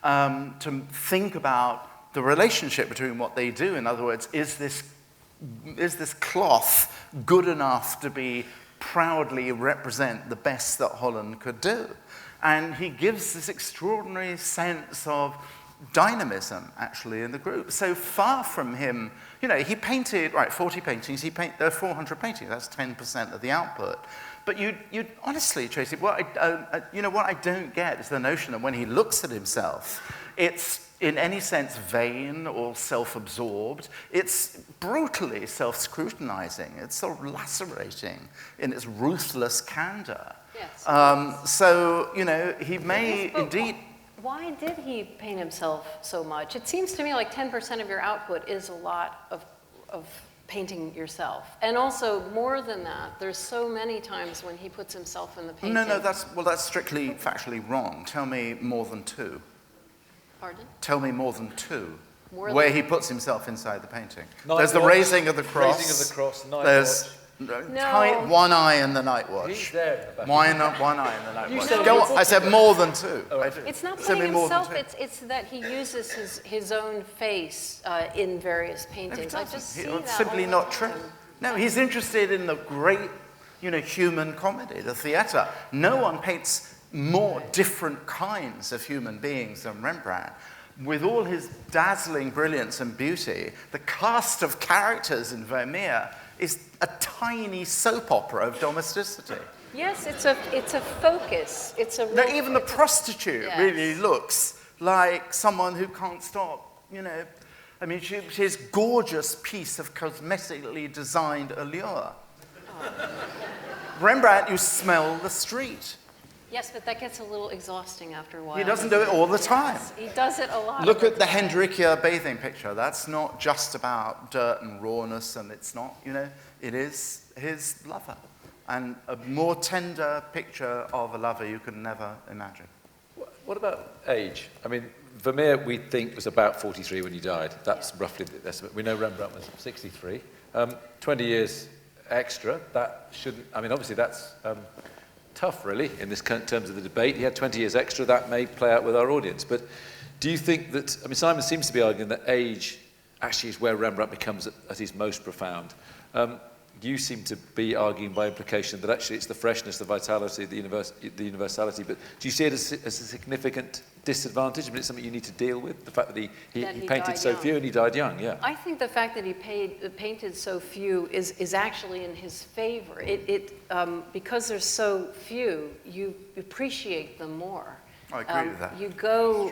to think about the relationship between what they do. In other words, is this cloth good enough to be proudly represent the best that Holland could do? And he gives this extraordinary sense of dynamism, actually, in the group. So far from him, you know, he painted, 40 paintings, there are 400 paintings, that's 10% of the output. But you honestly, Tracy, what I don't get is the notion that when he looks at himself, it's in any sense vain or self-absorbed. It's brutally self-scrutinizing. It's sort of lacerating in its ruthless candor. Yes. So, you know, he may indeed... Why did he paint himself so much? It seems to me like 10% of your output is a lot of painting yourself. And also, more than that, there's so many times when he puts himself in the painting. No, that's strictly factually wrong. Tell me more than two. Pardon? Tell me more than two. More where than he puts himself inside the painting. Night There's the watch, raising of the cross. Raising of the cross, night There's No. one eye in the night watch. He's there in the back. One eye in the night You watch. said Go it's- on. I said more than two. I do. It's not Said putting me more than himself, two. it's that he uses his own face in various paintings. I just see It's that simply all not the true. time. No, he's interested in the great, human comedy, the theatre. No one paints more different kinds of human beings than Rembrandt. With all his dazzling brilliance and beauty, the cast of characters in Vermeer is a tiny soap opera of domesticity. Yes, it's a focus. It's a No, real- even the it's a- prostitute Yes. really looks like someone who can't stop, I mean, she's a gorgeous piece of cosmetically designed allure. Rembrandt, you smell the street. Yes, but that gets a little exhausting after a while. He doesn't do it all the time. He does it a lot. Look of at the time. Hendrikia bathing picture. That's not just about dirt and rawness, and it's not, it is his lover. And a more tender picture of a lover you could never imagine. What about age? I mean, Vermeer, we think, was about 43 when he died. That's roughly the estimate. We know Rembrandt was 63. 20 years extra, that shouldn't... I mean, obviously, that's tough, really, in this terms of the debate. He had 20 years extra. That may play out with our audience. But do you think that... I mean, Simon seems to be arguing that age actually is where Rembrandt becomes at his most profound. You seem to be arguing by implication that actually it's the freshness, the vitality, the universality, but do you see it as a significant disadvantage? I mean, it's something you need to deal with, the fact that he painted so few and he died young, yeah. I think the fact that he painted so few is actually in his favor. Because there's so few, you appreciate them more. I agree with that. You go,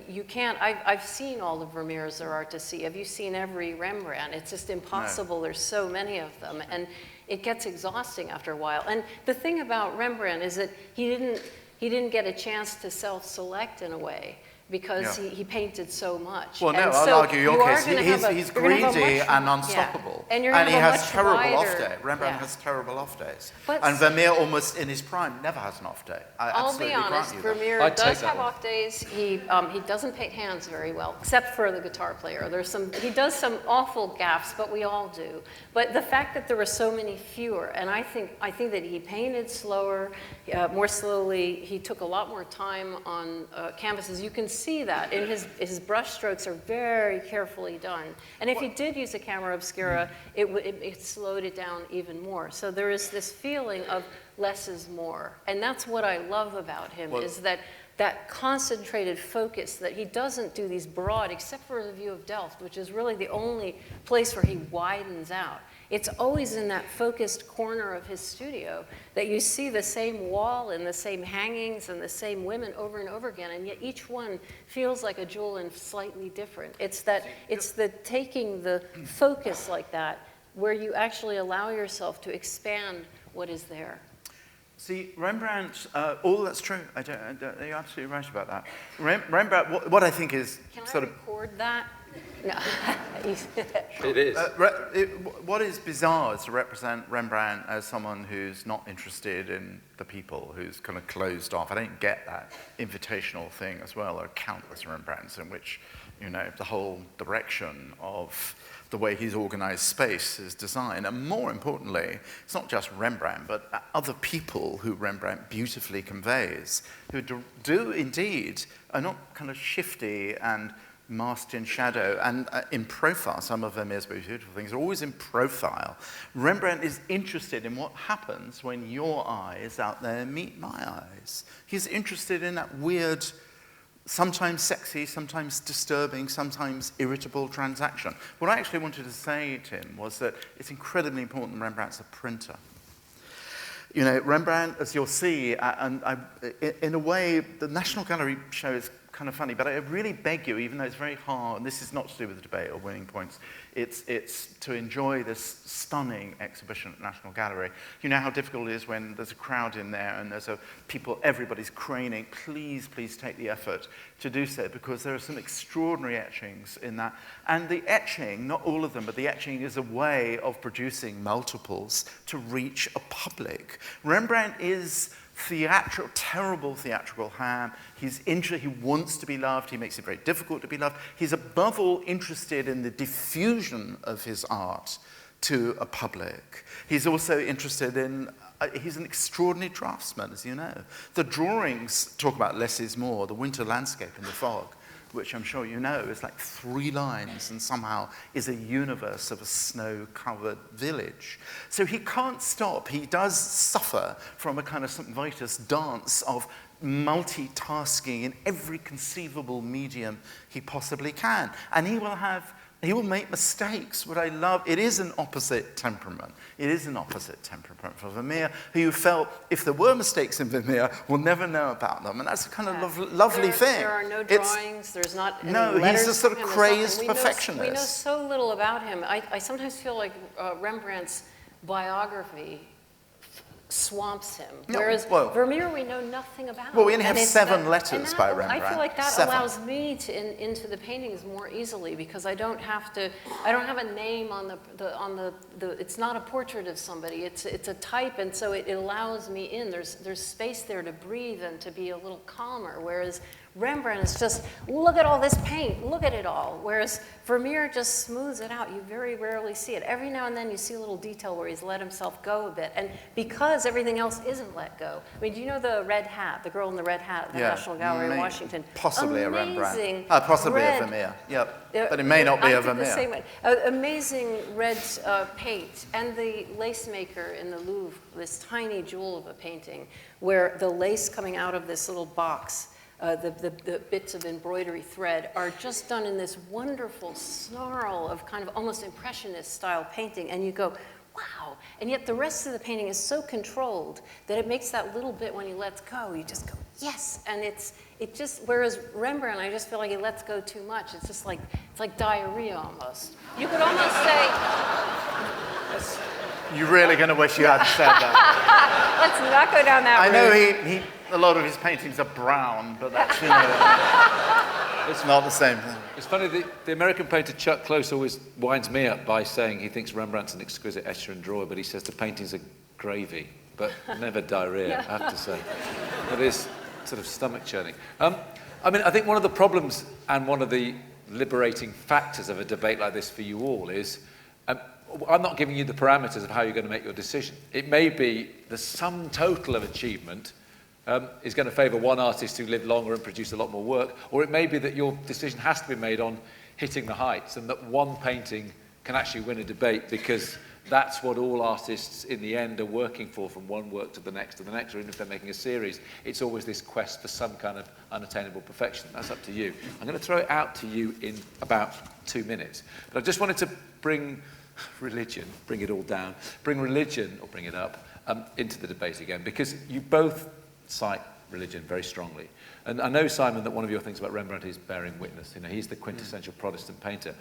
you can't, I've seen all the Vermeers there are to see. Have you seen every Rembrandt? It's just impossible. No. There's so many of them. And it gets exhausting after a while. And the thing about Rembrandt is that he didn't get a chance to self-select in a way, because he painted so much. Well, no, and I'll so argue your case. He's greedy and unstoppable. Yeah. And he has terrible off day. Rembrandt has terrible off days. But and Vermeer, almost in his prime, never has an off day. I'll be honest, Vermeer does have off days. He doesn't paint hands very well, except for the guitar player. He does some awful gaffes, but we all do. But the fact that there were so many fewer, and I think that he painted slower, more slowly. He took a lot more time on canvases. You can see that in his brush strokes are very carefully done. And if he did use a camera obscura, it slowed it down even more. So there is this feeling of less is more. And that's what I love about him, is that concentrated focus, that he doesn't do these broad, except for the view of Delft, which is really the only place where he widens out. It's always in that focused corner of his studio that you see the same wall and the same hangings and the same women over and over again, and yet each one feels like a jewel and slightly different. It's the taking the focus like that where you actually allow yourself to expand what is there. See, Rembrandt, all that's true. You're absolutely right about that. Rembrandt, what I think is Can sort I record that? No. It is. What is bizarre is to represent Rembrandt as someone who's not interested in the people, who's kind of closed off. I don't get that invitational thing as well. There are countless Rembrandts in which, the whole direction of the way he's organized space is design. And more importantly, it's not just Rembrandt, but other people who Rembrandt beautifully conveys, who do indeed, are not kind of shifty and masked in shadow and in profile. Some of Vermeer's beautiful things are always in profile. Rembrandt is interested in what happens when your eyes out there meet my eyes. He's interested in that weird, sometimes sexy, sometimes disturbing, sometimes irritable transaction. What I actually wanted to say, Tim, was that it's incredibly important Rembrandt's a printer. Rembrandt, as you'll see, in a way, the National Gallery show is kind of funny, but I really beg you, even though it's very hard, and this is not to do with the debate or winning points, it's to enjoy this stunning exhibition at National Gallery. You know how difficult it is when there's a crowd in there and there's everybody's craning. Please take the effort to do so, because there are some extraordinary etchings in that. And the etching, not all of them, but the etching is a way of producing multiples to reach a public. Rembrandt is theatrical, terrible theatrical ham. He wants to be loved. He makes it very difficult to be loved. He's above all interested in the diffusion of his art to a public. He's also interested in, he's an extraordinary draftsman, as you know. The drawings talk about less is more, the winter landscape in the fog, which I'm sure you know is like 3 lines and somehow is a universe of a snow-covered village. So he can't stop. He does suffer from a kind of St. Vitus dance of multitasking in every conceivable medium he possibly can. And he will make mistakes. What I love, it is an opposite temperament. It is an opposite temperament for Vermeer, who felt if there were mistakes in Vermeer, we'll never know about them. And that's a kind of lovely thing. There are no drawings, there's not any No, letters he's a sort of from him, crazed we know perfectionist. so little about him. I sometimes feel like Rembrandt's biography swamps him, whereas Vermeer we know nothing about. Well, we only have 7 letters by Rembrandt. I feel like that 7. allows me to into the paintings more easily, because I don't have a name on the it's not a portrait of somebody, it's a type, and so it allows me in. There's space there to breathe and to be a little calmer, whereas Rembrandt is just, look at all this paint, look at it all. Whereas Vermeer just smooths it out. You very rarely see it. Every now and then you see a little detail where he's let himself go a bit. And because everything else isn't let go. I mean, do you know the red hat, the girl in the red hat at the National Gallery in Washington? Possibly amazing a Rembrandt. Possibly a Vermeer, yep. But it may not be a Vermeer. The same way. Amazing red paint. And the lace maker in the Louvre, this tiny jewel of a painting, where the lace coming out of this little box, the bits of embroidery thread are just done in this wonderful snarl of kind of almost impressionist style painting, and you go, wow. And yet the rest of the painting is so controlled that it makes that little bit when he lets go, you just go, yes. And whereas Rembrandt, I just feel like he lets go too much. It's just like, it's like diarrhea almost. You could almost say, you're really going to wish you hadn't said that. let's not go down that road. I know a lot of his paintings are brown, but that's, it's not the same thing. It's funny, the American painter Chuck Close always winds me up by saying he thinks Rembrandt's an exquisite etcher and drawer, but he says the paintings are gravy, but never diarrhea, I have to say. It is sort of stomach churning. I mean, I think one of the problems and one of the liberating factors of a debate like this for you all is, I'm not giving you the parameters of how you're going to make your decision. It may be the sum total of achievement is going to favour one artist who lived longer and produced a lot more work, or it may be that your decision has to be made on hitting the heights, and that one painting can actually win a debate because that's what all artists in the end are working for, from one work to the next, or even if they're making a series, it's always this quest for some kind of unattainable perfection. That's up to you. I'm going to throw it out to you in about 2 minutes. But I just wanted to bring religion, bring it all down, bring religion, or bring it up, into the debate again, because you both cite religion very strongly. And I know, Simon, that one of your things about Rembrandt is bearing witness. He's the quintessential Protestant painter.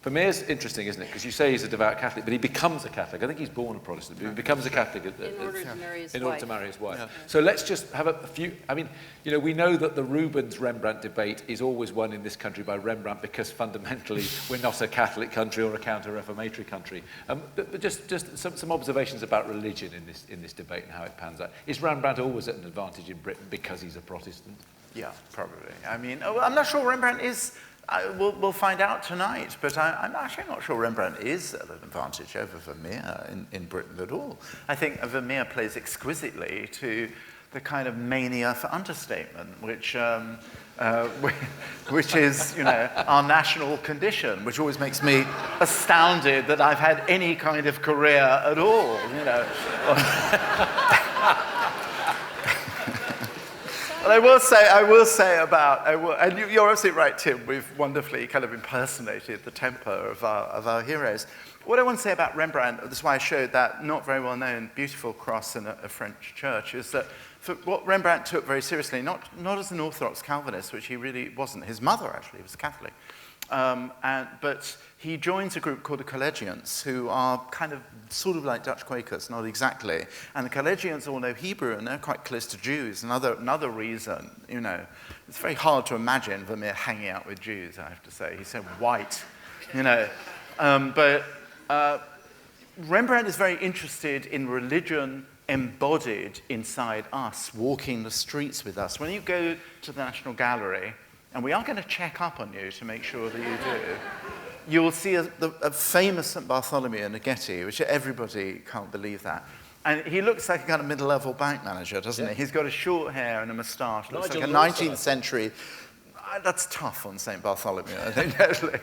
Vermeer's interesting, isn't it? Because you say he's a devout Catholic, but he becomes a Catholic. I think he's born a Protestant, but he becomes a Catholic in order to marry his wife. In order to marry his wife. Yeah. So let's just have a few. I mean, we know that the Rubens-Rembrandt debate is always won in this country by Rembrandt because fundamentally we're not a Catholic country or a counter-reformatory country. But just some observations about religion in this debate and how it pans out. Is Rembrandt always at an advantage in Britain because he's a Protestant? Yeah, probably. I mean, I'm not sure Rembrandt is. We'll find out tonight, but I'm actually not sure Rembrandt is at an advantage over Vermeer in Britain at all. I think Vermeer plays exquisitely to the kind of mania for understatement, which is, our national condition, which always makes me astounded that I've had any kind of career at all, But and you're absolutely right, Tim. We've wonderfully kind of impersonated the temper of our heroes. What I want to say about Rembrandt, this is why I showed that not very well-known, beautiful cross in a French church, is that what Rembrandt took very seriously, not as an Orthodox Calvinist, which he really wasn't. His mother, actually, was Catholic. But he joins a group called the Collegians, who are kind of sort of like Dutch Quakers, not exactly. And the Collegians all know Hebrew, and they're quite close to Jews. Another reason, it's very hard to imagine Vermeer hanging out with Jews, I have to say. He's so white, Rembrandt is very interested in religion embodied inside us, walking the streets with us. When you go to the National Gallery, and we are going to check up on you to make sure that you do, you'll see a famous St. Bartholomew in the Getty, which everybody can't believe that. And he looks like a kind of middle-level bank manager, doesn't he? He's got a short hair and a moustache. Looks like a 19th century... That's tough on St. Bartholomew, I think, actually.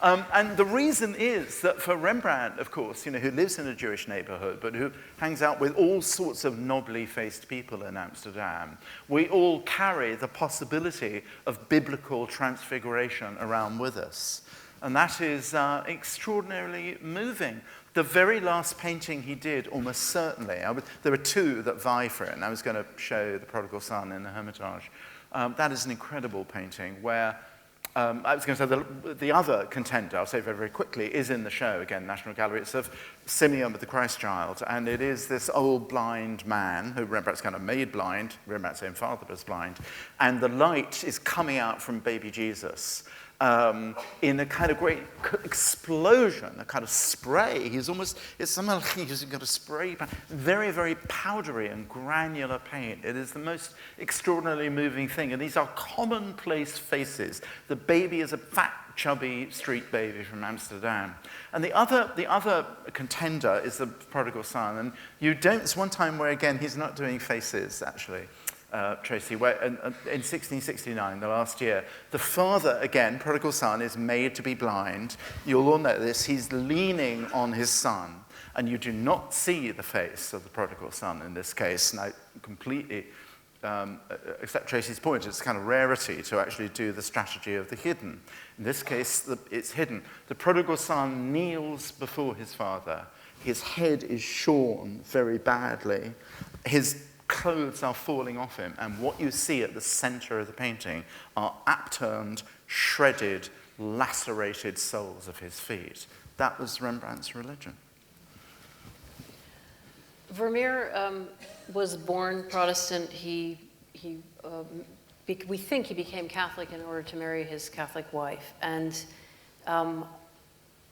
And the reason is that for Rembrandt, of course, who lives in a Jewish neighborhood, but who hangs out with all sorts of nobly-faced people in Amsterdam, we all carry the possibility of biblical transfiguration around with us. And that is extraordinarily moving. The very last painting he did, almost certainly, there were two that vie for it, and I was going to show The Prodigal Son in the Hermitage. That is an incredible painting where, I was going to say the other contender, I'll say very, very quickly, is in the show, again, National Gallery. It's of Simeon with the Christ child, and it is this old blind man, who Rembrandt's kind of made blind, Rembrandt's own father was blind, and the light is coming out from baby Jesus. In a kind of great explosion, a kind of spray. It's somehow like he's got a spray, very, very powdery and granular paint. It is the most extraordinarily moving thing. And these are commonplace faces. The baby is a fat, chubby street baby from Amsterdam. And the other contender is the Prodigal Son. And it's one time where, again, he's not doing faces, actually. Tracy, where in 1669, the last year, the father, again, prodigal son, is made to be blind. You'll all know this. He's leaning on his son, and you do not see the face of the prodigal son in this case. Now, completely accept Tracy's point, it's a kind of rarity to actually do the strategy of the hidden. In this case, it's hidden. The prodigal son kneels before his father. His head is shorn very badly. His clothes are falling off him, and what you see at the center of the painting are upturned, shredded, lacerated soles of his feet. That was Rembrandt's religion. Vermeer was born Protestant. We think he became Catholic in order to marry his Catholic wife. And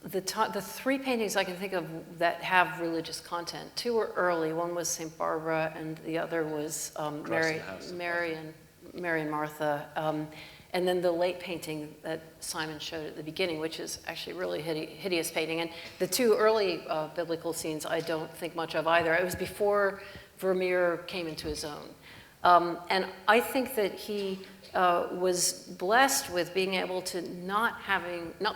the three paintings I can think of that have religious content, two were early. One was St. Barbara, and the other was Mary and Martha. And then the late painting that Simon showed at the beginning, which is actually a really hideous painting. And the two early biblical scenes I don't think much of either. It was before Vermeer came into his own. And I think that he was blessed with being able to not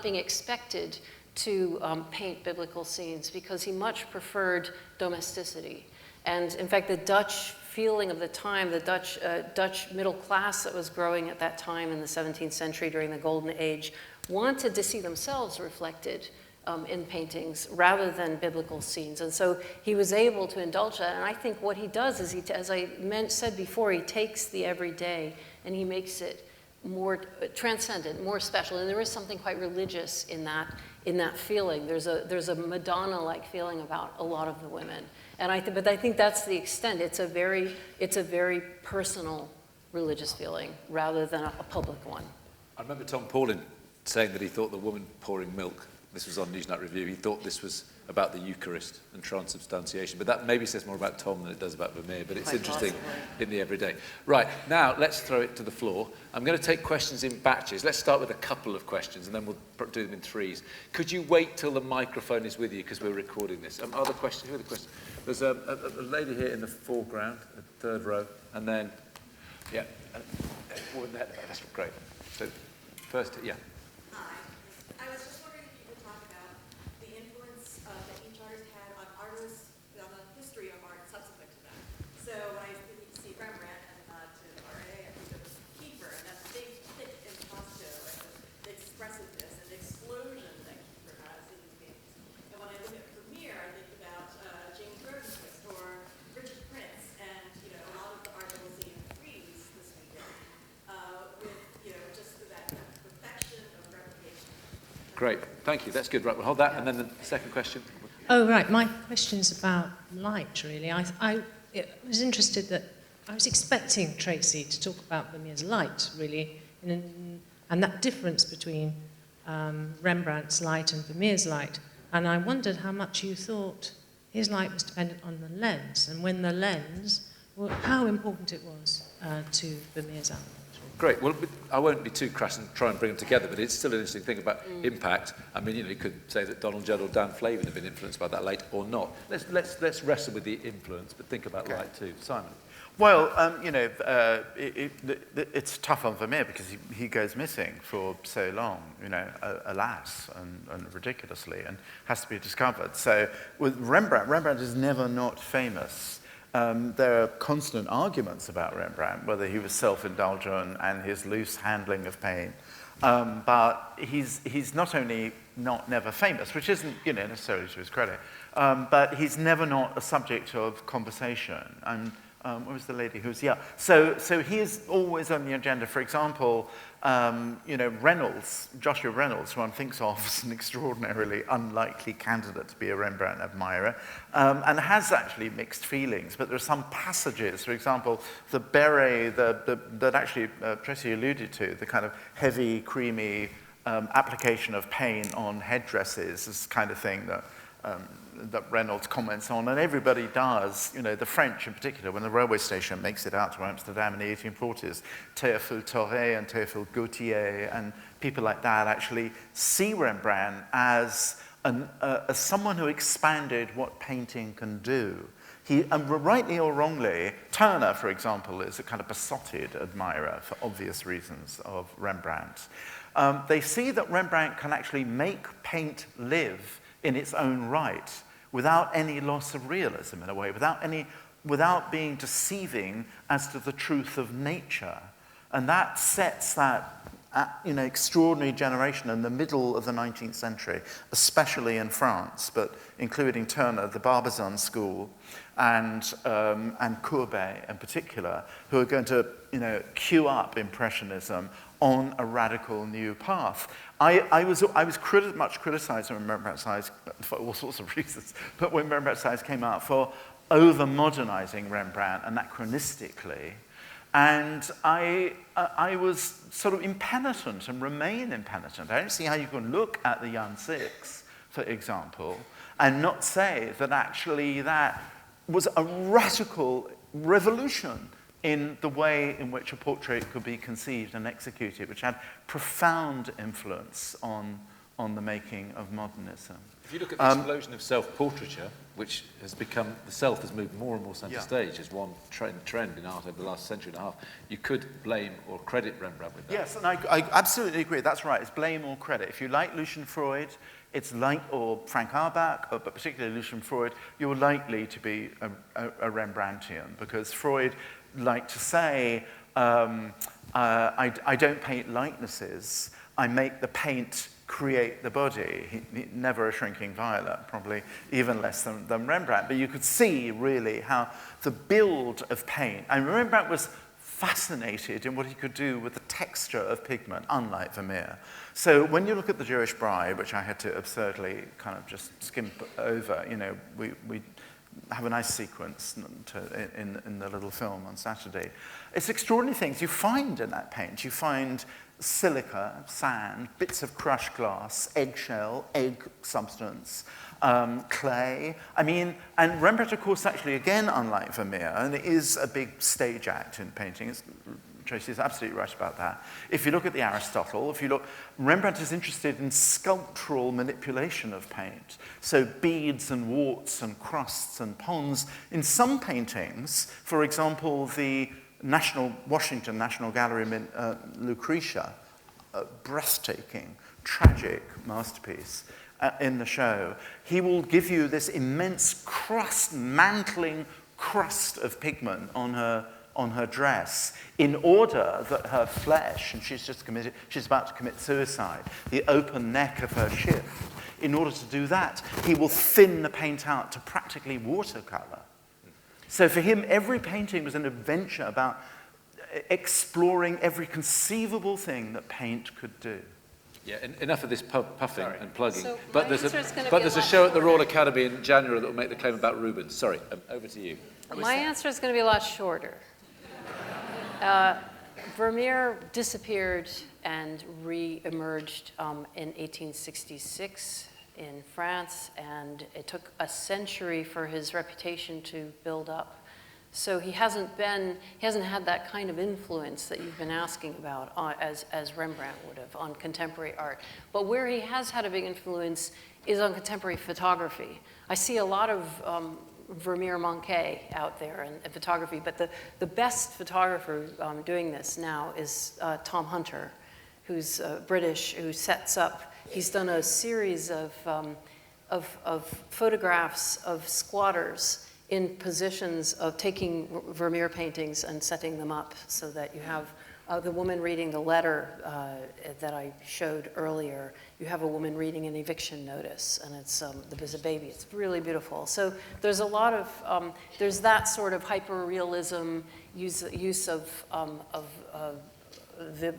being expected to paint biblical scenes, because he much preferred domesticity. And in fact, the Dutch feeling of the time, the Dutch middle class that was growing at that time in the 17th century during the Golden Age, wanted to see themselves reflected in paintings rather than biblical scenes. And so he was able to indulge that. And I think what he does is, as I said before, he takes the everyday and he makes it more transcendent, more special. And there is something quite religious in that feeling. There's a Madonna-like feeling about a lot of the women. And but I think that's the extent. It's a very personal religious feeling rather than a public one. I remember Tom Paulin saying that he thought the woman pouring milk, this was on Newsnight Review, he thought this was about the Eucharist and transubstantiation. But that maybe says more about Tom than it does about Vermeer, but it's quite interesting in the everyday. Right, now let's throw it to the floor. I'm going to take questions in batches. Let's start with a couple of questions and then we'll do them in threes. Could you wait till the microphone is with you, because we're recording this? Other questions? Who are the questions? There's a lady here in the foreground, the third row, and then, yeah, that's great. So first, yeah. I was just wondering if you could talk about the influence that each artist had on artists, on the history of art subsequent to that. So when I see Rembrandt and to R.A., I think Great, thank you. That's good. Right, we'll hold that, and then the second question. Oh, right. My question's about light, really. I was interested that I was expecting Tracy to talk about Vermeer's light, really, and that difference between Rembrandt's light and Vermeer's light. And I wondered how much you thought his light was dependent on the lens, and when the lens, well, how important it was to Vermeer's art. Great. Well, I won't be too crass and try and bring them together, but it's still an interesting thing about impact. I mean, you could say that Donald Judd or Dan Flavin have been influenced by that light or not. Let's wrestle with the influence, but think about light too. Simon. Well, it's tough on Vermeer because he goes missing for so long, alas, and ridiculously, and has to be discovered. So with Rembrandt is never not famous. There are constant arguments about Rembrandt, whether he was self-indulgent and his loose handling of paint. But he's not only never famous, which isn't necessarily to his credit, but he's never not a subject of conversation. And what was the lady who's, So he is always on the agenda. For example, Joshua Reynolds, who one thinks of as an extraordinarily unlikely candidate to be a Rembrandt admirer, and has actually mixed feelings. But there are some passages, for example, the beret that actually Tracy alluded to, the kind of heavy, creamy application of paint on headdresses, is the kind of thing that Reynolds comments on, and everybody does, the French in particular, when the railway station makes it out to Amsterdam in the 1840s, Théophile Thoré and Théophile Gautier and people like that actually see Rembrandt as someone who expanded what painting can do. And rightly or wrongly, Turner, for example, is a kind of besotted admirer, for obvious reasons, of Rembrandt. They see that Rembrandt can actually make paint live in its own right, without any loss of realism in a way, without being deceiving as to the truth of nature. And that sets that extraordinary generation in the middle of the 19th century, especially in France, but including Turner, the Barbizon school, and Courbet in particular, who are going to queue up Impressionism on a radical new path. I was much criticized when Rembrandt's Eyes, for all sorts of reasons, but when Rembrandt's Eyes came out for over-modernizing Rembrandt anachronistically. And I was sort of impenitent and remain impenitent. I don't see how you can look at the Young Six, for example, and not say that actually that was a radical revolution in the way in which a portrait could be conceived and executed, which had profound influence on the making of modernism. If you look at the explosion of self-portraiture, which has become, the self has moved more and more centre stage as one trend in art over the last century and a half, you could blame or credit Rembrandt with that. Yes, and I absolutely agree. That's right. It's blame or credit. If you like Lucian Freud, or Frank Auerbach, but particularly Lucian Freud, you're likely to be a Rembrandtian, because Freud liked to say, I don't paint likenesses, I make the paint create the body. Never a shrinking violet, probably even less than Rembrandt. But you could see, really, how the build of paint, and Rembrandt was fascinated in what he could do with the texture of pigment, unlike Vermeer. So when you look at The Jewish Bride, which I had to absurdly kind of just skim over, we have a nice sequence in the little film on Saturday. It's extraordinary things you find in that paint. You find silica, sand, bits of crushed glass, eggshell, egg substance, clay. And Rembrandt, of course, actually, again, unlike Vermeer, and it is a big stage act in painting. Tracy is absolutely right about that. If you look at the Aristotle, Rembrandt is interested in sculptural manipulation of paint. So beads and warts and crusts and ponds. In some paintings, for example, the Washington National Gallery Lucretia, a breathtaking, tragic masterpiece in the show, he will give you this immense mantling crust of pigment on her dress, in order that her flesh, and she's about to commit suicide, the open neck of her shift, in order to do that, he will thin the paint out to practically watercolor. So for him, every painting was an adventure about exploring every conceivable thing that paint could do. Yeah, enough of this puffing and plugging. So but my there's answer's gonna but be a there's a lot show at the shorter. Royal Academy in January that will make the claim about Rubens. Sorry, over to you. My answer is going to be a lot shorter. Vermeer disappeared and re-emerged in 1866 in France, and it took a century for his reputation to build up. So he hasn't had that kind of influence that you've been asking about as Rembrandt would have on contemporary art. But where he has had a big influence is on contemporary photography. I see a lot of Vermeer manqué out there in photography, but the best photographer doing this now is Tom Hunter, who's British, who sets up, he's done a series of photographs of squatters in positions of taking Vermeer paintings and setting them up so that you have the woman reading the letter that I showed earlier. You have a woman reading an eviction notice, and there's a baby. It's really beautiful. So there's a lot of, there's that sort of hyper-realism, use of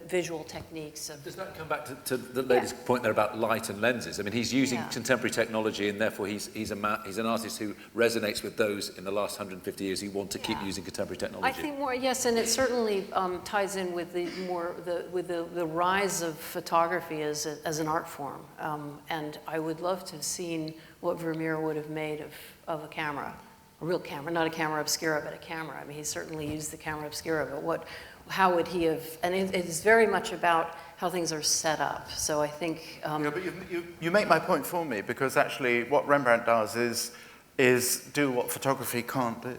visual techniques. Does that come back to the lady's point there about light and lenses? I mean, he's using contemporary technology, and therefore he's an artist who resonates with those in the last 150 years who want to keep using contemporary technology. I think more, yes, and it certainly ties in with the rise of photography as an art form. And I would love to have seen what Vermeer would have made of a camera, a real camera, not a camera obscura, but a camera. I mean, he certainly used the camera obscura, but how would he have, and it is very much about how things are set up. So I think... yeah, but you make my point for me, because actually what Rembrandt does is do what photography can't do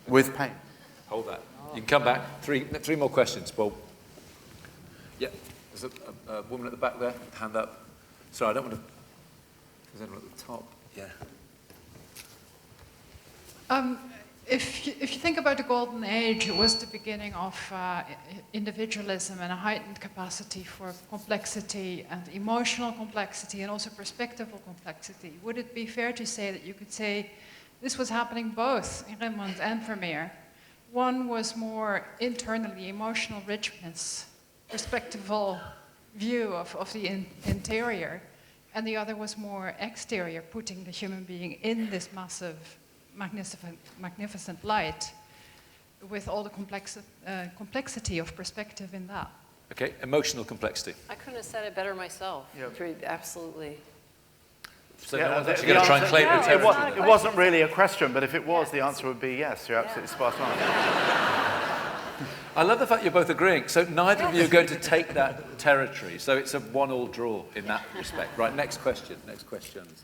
with paint. Hold that. You can come back. Three more questions, Paul. Yeah, there's a woman at the back there, hand up. Sorry, I don't want to... There's anyone at the top? Yeah. If you think about the Golden Age, it was the beginning of individualism and a heightened capacity for complexity and emotional complexity and also perspectival complexity. Would it be fair to say that you could say this was happening both in Rembrandt and Vermeer? One was more internally emotional richness, perspectival view of the interior, and the other was more exterior, putting the human being in this massive magnificent light with all the complexity of perspective in that. Okay, emotional complexity. I couldn't have said it better myself. Absolutely. So no one's actually going to try and claim the territory. It wasn't really a question, but if it was, the answer would be yes. You're absolutely spot on. I love the fact you're both agreeing. So neither of you are going to take that territory. So it's a 1-1 draw in that respect. Right, next question. Next questions.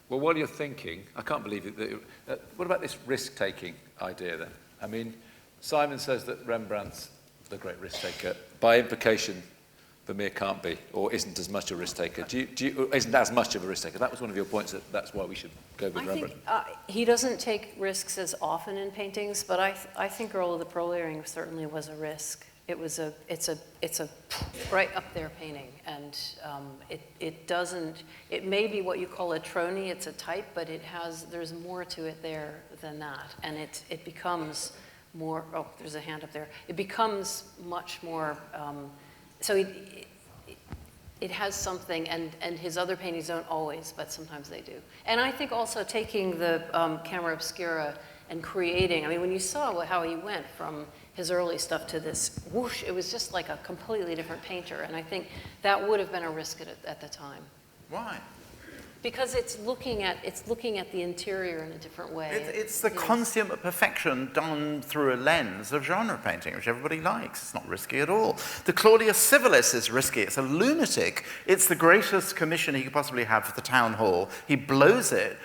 Well, while you're thinking, I can't believe it. What about this risk-taking idea then? I mean, Simon says that Rembrandt's the great risk-taker. By implication, Vermeer can't be, or isn't as much a risk-taker. Isn't as much of a risk-taker? That was one of your points, that's why we should go with Rembrandt. I think he doesn't take risks as often in paintings, but I think Earl of the Pearl Earring certainly was a risk. It's a right up there painting, and it may be what you call a trony, it's a type, but there's more to it there than that, and it becomes more, there's a hand up there, it becomes much more, so it has something, and his other paintings don't always, but sometimes they do. And I think also taking the camera obscura and creating, I mean, when you saw how he went from his early stuff to this whoosh, it was just like a completely different painter, and I think that would have been a risk at the time. Why? Because it's looking at the interior in a different way. It's the consummate perfection done through a lens of genre painting, which everybody likes. It's not risky at all. The Claudius Civilis is risky. It's a lunatic. It's the greatest commission he could possibly have for the town hall. He blows it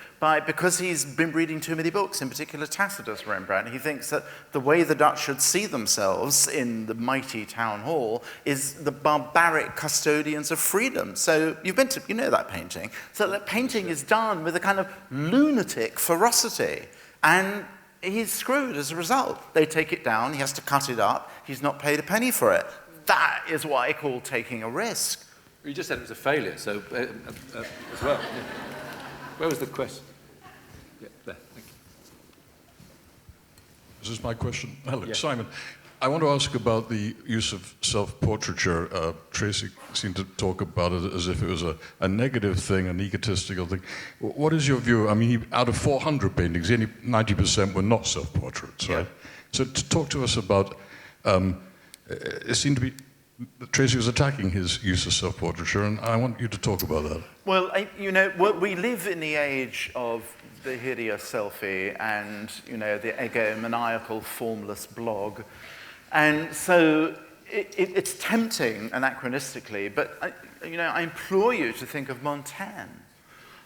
because he's been reading too many books, in particular Tacitus Rembrandt. He thinks that the way the Dutch should see themselves in the mighty town hall is the barbaric custodians of freedom. So you know that painting. So that painting is done with a kind of lunatic ferocity. And he's screwed as a result. They take it down, he has to cut it up, he's not paid a penny for it. That is what I call taking a risk. You just said it was a failure, so as well. Yeah. Where was the question? Yeah, there, thank you. This is my question. Hello, Yeah. Simon. I want to ask about the use of self-portraiture. Tracy seemed to talk about it as if it was a negative thing, an egotistical thing. What is your view? I mean, out of 400 paintings, only 90% were not self-portraits, right? So to talk to us about, it seemed to be, Tracy was attacking his use of self-portraiture, and I want you to talk about that. Well, we live in the age of the hideous selfie and, the egomaniacal, formless blog. And so it's tempting anachronistically, but I implore you to think of Montaigne.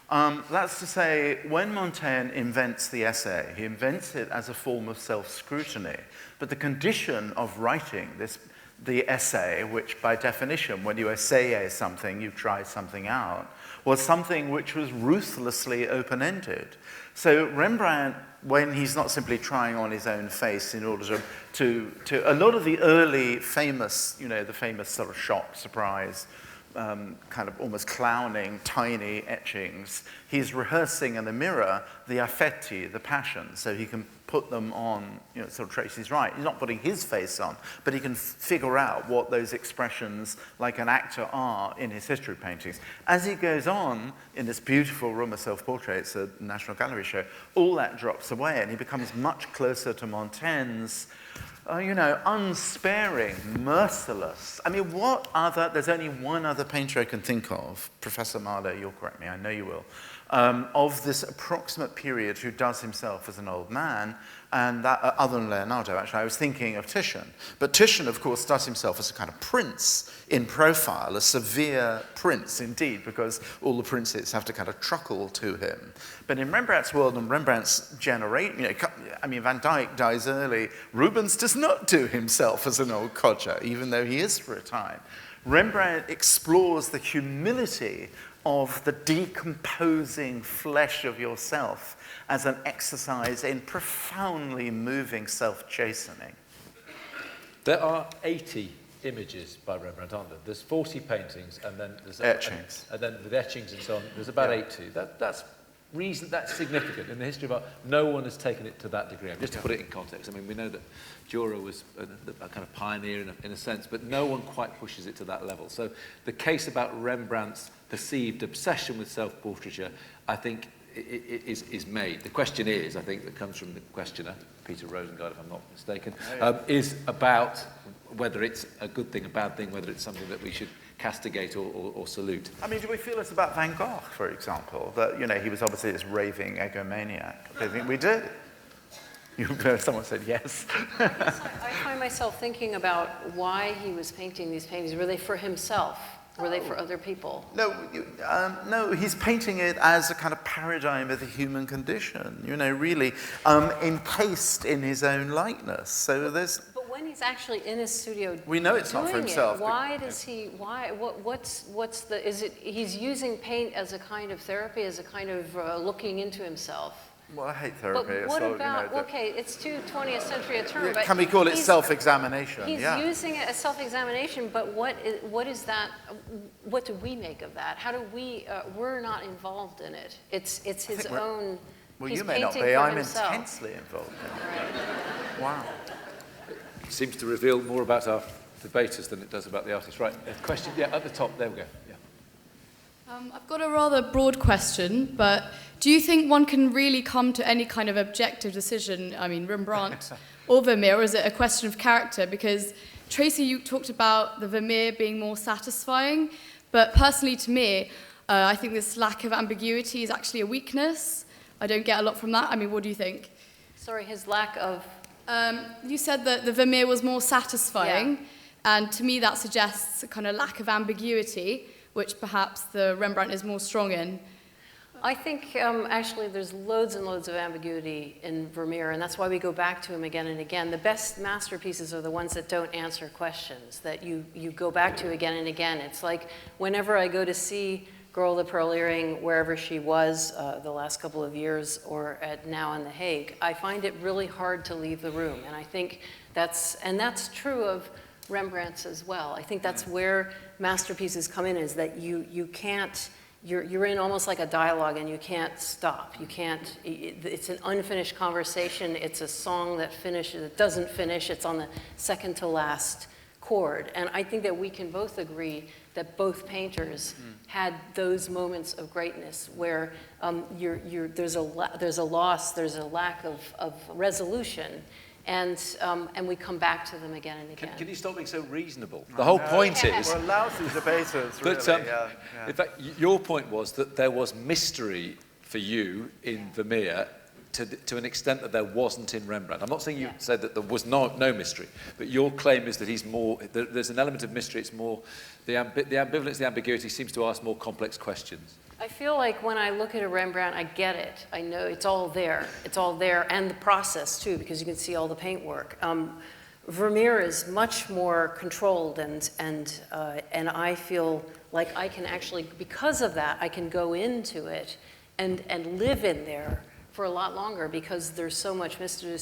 That's to say, when Montaigne invents the essay, he invents it as a form of self-scrutiny. But the condition of writing the essay, which by definition, when you essay something, you try something out, was something which was ruthlessly open-ended. So Rembrandt, when he's not simply trying on his own face in order to a lot of the early famous, the famous sort of shock, surprise, kind of almost clowning, tiny etchings, he's rehearsing in the mirror the affetti, the passions, so he can put them on, sort of Tracy's right. He's not putting his face on, but he can figure out what those expressions like an actor are in his history paintings. As he goes on in this beautiful room of self-portraits at the National Gallery show, all that drops away and he becomes much closer to Montaigne's unsparing, merciless. I mean, there's only one other painter I can think of, Professor Marlowe, you'll correct me, I know you will, of this approximate period who does himself as an old man, and that, other than Leonardo, actually, I was thinking of Titian. But Titian, of course, does himself as a kind of prince in profile, a severe prince indeed, because all the princes have to kind of truckle to him. But in Rembrandt's world and Rembrandt's generation, Van Dyck dies early. Rubens does not do himself as an old codger, even though he is for a time. Rembrandt explores the humility of the decomposing flesh of yourself as an exercise in profoundly moving self-chastening. There are 80 images by Rembrandt, aren't there? There's 40 paintings, and then there's etchings. And then with etchings and so on, there's about 80. That's significant in the history of art. No one has taken it to that degree. Just to put it in context, I mean, we know that Dürer was a kind of pioneer in a sense, but no one quite pushes it to that level. So the case about Rembrandt's perceived obsession with self-portraiture, I think, is made. The question is, I think, that comes from the questioner, Peter Rosengard, if I'm not mistaken, is about whether it's a good thing, a bad thing, whether it's something that we should castigate or salute. I mean, do we feel this about Van Gogh, for example? That, he was obviously this raving egomaniac. I think we did. Someone said yes. I find myself thinking about why he was painting these paintings. Were they for himself? Were they for other people? No, he's painting it as a kind of paradigm of the human condition, really encased in his own likeness. So there's... But when he's actually in his studio we know it's not for himself. Why does he, what's the, is it, he's using paint as a kind of therapy, as a kind of looking into himself? Well, I hate therapy. But what about, okay, it's too 20th century a term, but can we call it self-examination? He's using it as self-examination, but what is that, what do we make of that? How do we, we're not involved in it. It's his own, well, he's you may not be, I'm himself. Intensely involved in it. Right. Wow. It seems to reveal more about our debaters than it does about the artists. Right, a question, at the top, there we go. I've got a rather broad question, but do you think one can really come to any kind of objective decision, I mean, Rembrandt or Vermeer, or is it a question of character? Because, Tracy, you talked about the Vermeer being more satisfying, but personally to me, I think this lack of ambiguity is actually a weakness. I don't get a lot from that. I mean, what do you think? Sorry, his lack of... you said that the Vermeer was more satisfying, and to me that suggests a kind of lack of ambiguity, which perhaps the Rembrandt is more strong in. I think actually there's loads and loads of ambiguity in Vermeer, and that's why we go back to him again and again. The best masterpieces are the ones that don't answer questions, that you go back to again and again. It's like whenever I go to see Girl with the Pearl Earring, wherever she was the last couple of years, or now in The Hague, I find it really hard to leave the room. And I think that's true of Rembrandt's as well. I think that's where masterpieces come in, is that you can't you're in almost like a dialogue and you can't stop. You can't, it's an unfinished conversation. It's a song that finishes, it doesn't finish. It's on the second to last chord. And I think that we can both agree that both painters had those moments of greatness where there's a loss, there's a lack of resolution. And we come back to them again and again. Can you stop being so reasonable? The whole point is... We're lousy debaters, really. But, in fact, your point was that there was mystery for you in Vermeer to an extent that there wasn't in Rembrandt. I'm not saying you said that there was no mystery, but your claim is that he's more... There's an element of mystery. It's more... The ambivalence, the ambiguity seems to ask more complex questions. I feel like when I look at a Rembrandt, I get it. I know it's all there. It's all there, and the process too, because you can see all the paintwork. Vermeer is much more controlled, and I feel like I can actually, because of that, I can go into it and live in there for a lot longer because there's so much mystery.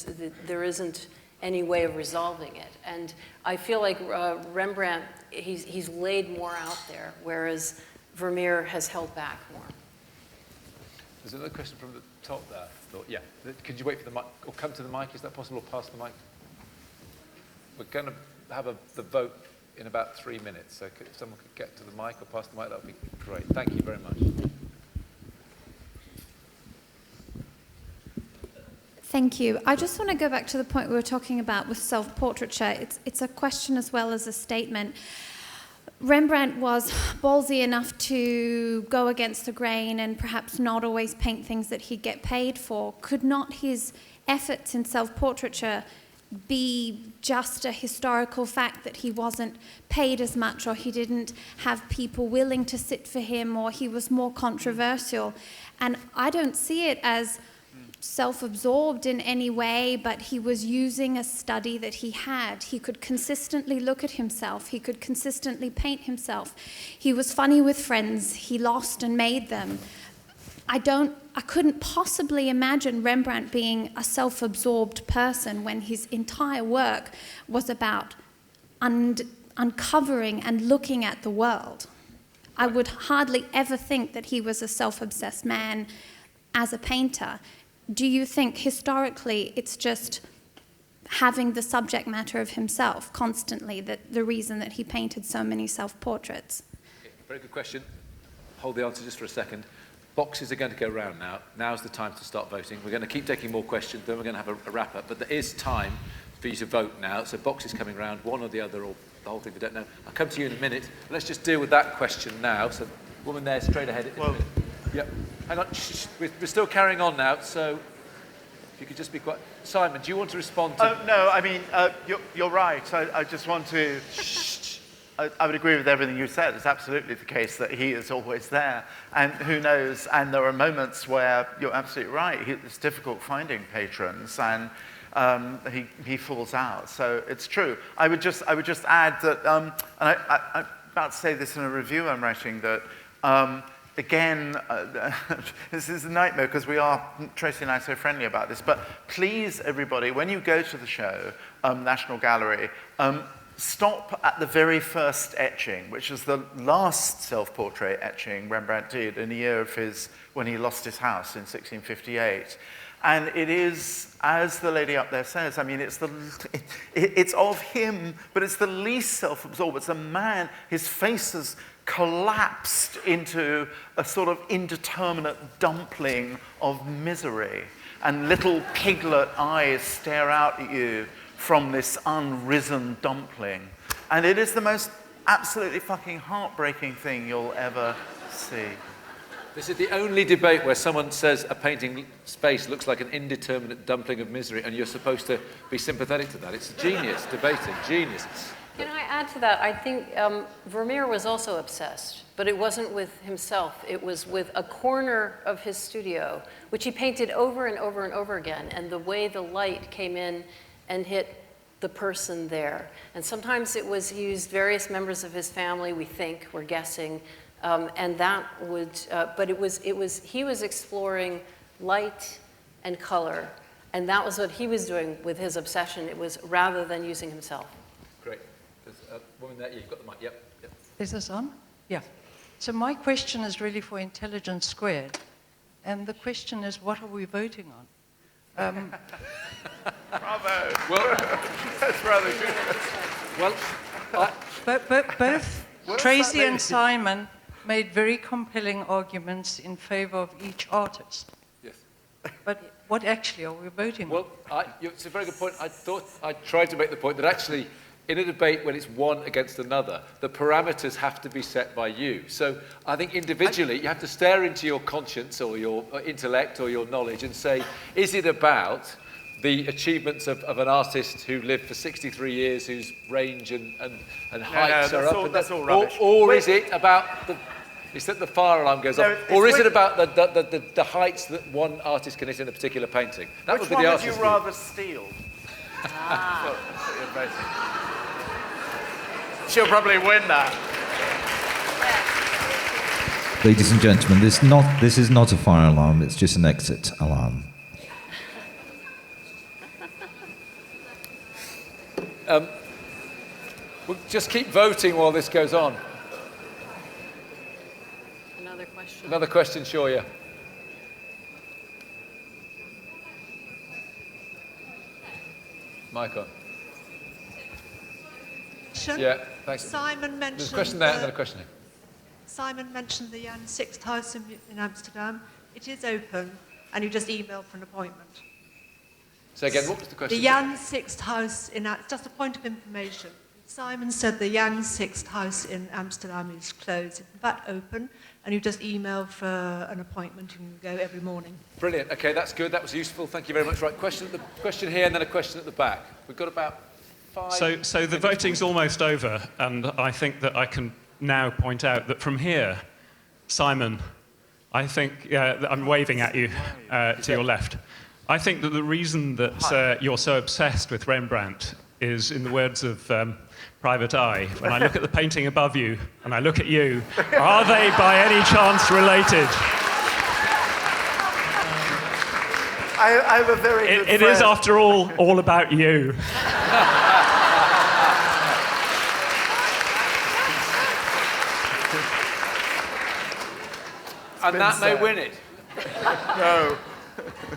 There isn't any way of resolving it, and I feel like Rembrandt, he's laid more out there, whereas Vermeer has held back more. There's another question from the top there. Yeah, could you wait for the mic, or come to the mic? Is that possible, or pass the mic? We're going to have the vote in about 3 minutes, so if someone could get to the mic or pass the mic, that would be great. Thank you very much. Thank you. I just want to go back to the point we were talking about with self-portraiture. It's a question as well as a statement. Rembrandt was ballsy enough to go against the grain and perhaps not always paint things that he'd get paid for. Could not his efforts in self-portraiture be just a historical fact that he wasn't paid as much, or he didn't have people willing to sit for him, or he was more controversial? And I don't see it as self-absorbed in any way, but he was using a study that he had. He could consistently look at himself. He could consistently paint himself. He was funny with friends. He lost and made them. I couldn't possibly imagine Rembrandt being a self-absorbed person when his entire work was about uncovering and looking at the world. I would hardly ever think that he was a self-obsessed man as a painter. Do you think historically it's just having the subject matter of himself constantly that the reason that he painted so many self-portraits? Very good question. Hold the answer just for a second. Boxes are going to go round now. Now's the time to start voting. We're going to keep taking more questions, then we're going to have a wrap-up. But there is time for you to vote now. So boxes coming round, one or the other, or the whole thing, we don't know. I'll come to you in a minute. Let's just deal with that question now. So woman there, straight ahead. Well, yep. Hang on. Shh, we're still carrying on now, so if you could just be quiet. Simon, do you want to respond to... No, I mean, you're right. I just want to... I would agree with everything you said. It's absolutely the case that he is always there. And who knows, and there are moments where you're absolutely right. It's difficult finding patrons, and he falls out. So it's true. I would just add that, and I'm about to say this in a review I'm writing, that again, this is a nightmare because Tracy and I are so friendly about this, but please, everybody, when you go to the show, National Gallery, stop at the very first etching, which is the last self-portrait etching Rembrandt did in the year of when he lost his house in 1658. And it is, as the lady up there says, I mean, it's of him, but it's the least self-absorbed. It's a man, his face has collapsed into a sort of indeterminate dumpling of misery, and little piglet eyes stare out at you from this unrisen dumpling. And it is the most absolutely fucking heartbreaking thing you'll ever see. This is the only debate where someone says a painting space looks like an indeterminate dumpling of misery, and you're supposed to be sympathetic to that. It's genius debating, genius. Can I add to that? I think Vermeer was also obsessed, but it wasn't with himself. It was with a corner of his studio, which he painted over and over and over again, and the way the light came in and hit the person there. And sometimes it was, he used various members of his family, we're guessing, and that would, but he was exploring light and color, and that was what he was doing with his obsession. It was rather than using himself. Great. There's a woman there, you've got the mic, yep. Is this on? Yeah. So my question is really for Intelligence Squared. And the question is, what are we voting on? Bravo. Well, That's rather good. well, Both Tracy and Simon made very compelling arguments in favor of each artist. yes. But what actually are we voting on? Well, it's a very good point. I thought I tried to make the point that actually, in a debate when it's one against another, the parameters have to be set by you. So I think individually, you have to stare into your conscience or your intellect or your knowledge and say, is it about the achievements of an artist who lived for 63 years, whose range and heights are up? That's all rubbish. Or is it about the... It's that the fire alarm goes off. Or is it about the heights that one artist can hit in a particular painting? That would be the artist's Which one would you rather steal? She'll probably win that. Ladies and gentlemen, this is not a fire alarm, it's just an exit alarm. We'll just keep voting while this goes on. Another question? Another question, sure, yeah. Michael. Yeah, thanks. Simon mentioned... There's a question there and then a question here. Simon mentioned the Jan Sixth House in Amsterdam. It is open, and you just email for an appointment. So again, what was the question? The Jan Sixth House in... Just a point of information. Simon said the Jan Sixth House in Amsterdam is closed. It's in fact open, and you just email for an appointment and you go every morning. Brilliant. Okay, that's good. That was useful. Thank you very much. Right, question here and then a question at the back. We've got about 5... So the voting's almost over, and I think that I can now point out that from here, Simon, I think... I'm waving at you to your left. I think that the reason that you're so obsessed with Rembrandt is, in the words of Private Eye, when I look at the painting above you and I look at you, are they by any chance related? I have a very good It is, after all about you. And that may win it. No.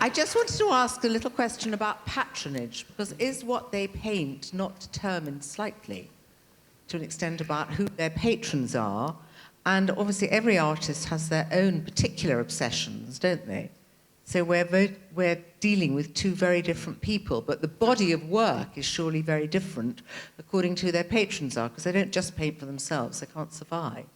I just wanted to ask a little question about patronage, because is what they paint not determined slightly, to an extent, about who their patrons are? And obviously every artist has their own particular obsessions, don't they? So we're dealing with two very different people, but the body of work is surely very different according to who their patrons are, because they don't just paint for themselves, they can't survive.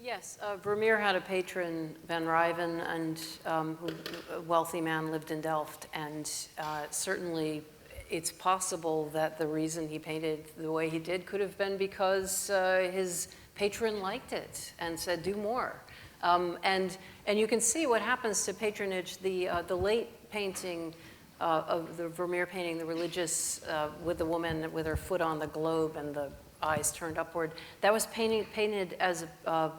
Yes, Vermeer had a patron, Van Rijn, and a wealthy man lived in Delft, and certainly it's possible that the reason he painted the way he did could have been because his patron liked it and said, do more. And you can see what happens to patronage. The late painting of the Vermeer painting, the religious, with the woman with her foot on the globe and the eyes turned upward, that was painted as a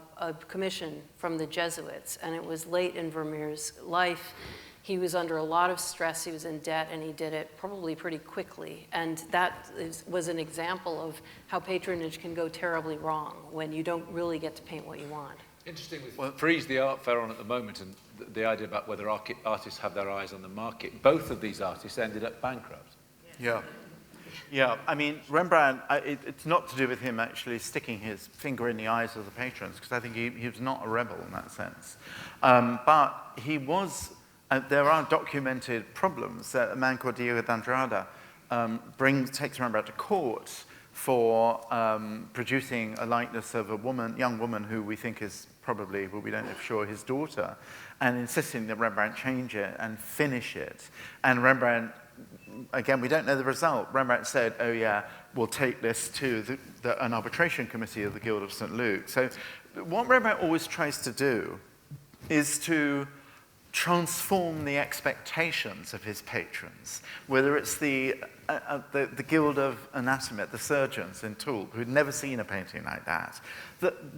commission from the Jesuits, and it was late in Vermeer's life. He was under a lot of stress, he was in debt, and he did it probably pretty quickly. And that was an example of how patronage can go terribly wrong when you don't really get to paint what you want. Interesting with Frieze, the art fair on at the moment, and the idea about whether artists have their eyes on the market. Both of these artists ended up bankrupt. Yeah. Yeah, I mean, Rembrandt, it's not to do with him actually sticking his finger in the eyes of the patrons, because I think he was not a rebel in that sense. But he was, there are documented problems that a man called Diego de Andrada takes Rembrandt to court for producing a likeness of a young woman who we think is probably, well, we don't know for sure, his daughter, and insisting that Rembrandt change it and finish it. And Rembrandt, again, we don't know the result. Rembrandt said, oh yeah, we'll take this to an arbitration committee of the Guild of St. Luke. So what Rembrandt always tries to do is to transform the expectations of his patrons, whether it's the Guild of Anatomy, the surgeons in Toul, who'd never seen a painting like that.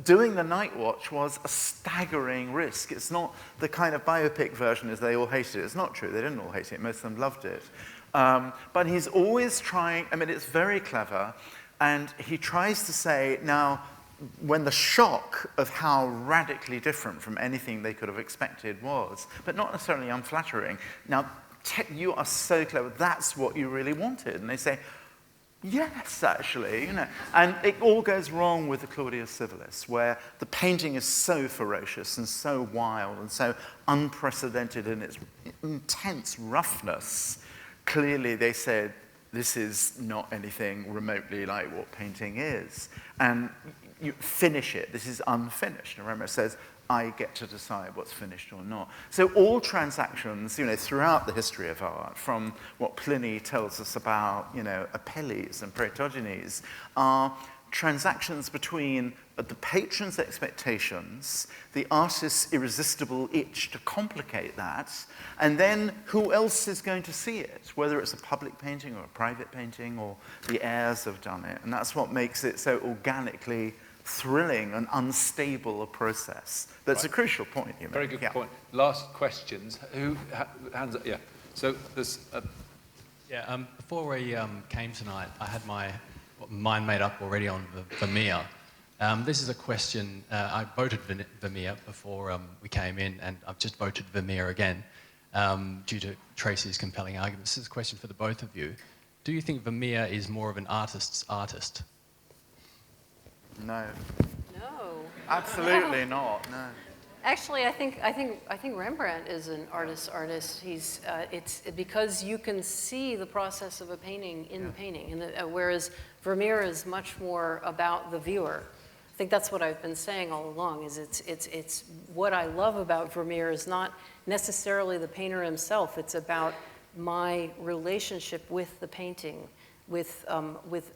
Doing the Night Watch was a staggering risk. It's not the kind of biopic version as they all hated it. It's not true. They didn't all hate it. Most of them loved it. But he's always trying, I mean, it's very clever, and he tries to say, now, when the shock of how radically different from anything they could have expected was, but not necessarily unflattering. Now, you are so clever, that's what you really wanted. And they say, yes, actually, you know. And it all goes wrong with the Claudius Civilis, where the painting is so ferocious and so wild and so unprecedented in its intense roughness. Clearly, they said, this is not anything remotely like what painting is. And you finish it. This is unfinished. And Rembrandt says, I get to decide what's finished or not. So all transactions, you know, throughout the history of art, from what Pliny tells us about, you know, Apelles and Protogenes, are transactions between the patron's expectations, the artist's irresistible itch to complicate that, and then who else is going to see it, whether it's a public painting or a private painting, or the heirs have done it. And that's what makes it so organically thrilling and unstable a process. That's a crucial point you make. Very good point. Last questions. Hands up? Yeah. So there's... before we came tonight, I had my mind made up already on Vermeer. This is a question, I voted Vermeer before we came in, and I've just voted Vermeer again due to Tracy's compelling arguments. This is a question for the both of you. Do you think Vermeer is more of an artist's artist? No. No. Absolutely not, no. Actually, I think Rembrandt is an artist's artist. He's it's because you can see the process of a painting in the painting, and whereas Vermeer is much more about the viewer. I think that's what I've been saying all along. Is it's what I love about Vermeer is not necessarily the painter himself. It's about my relationship with the painting, with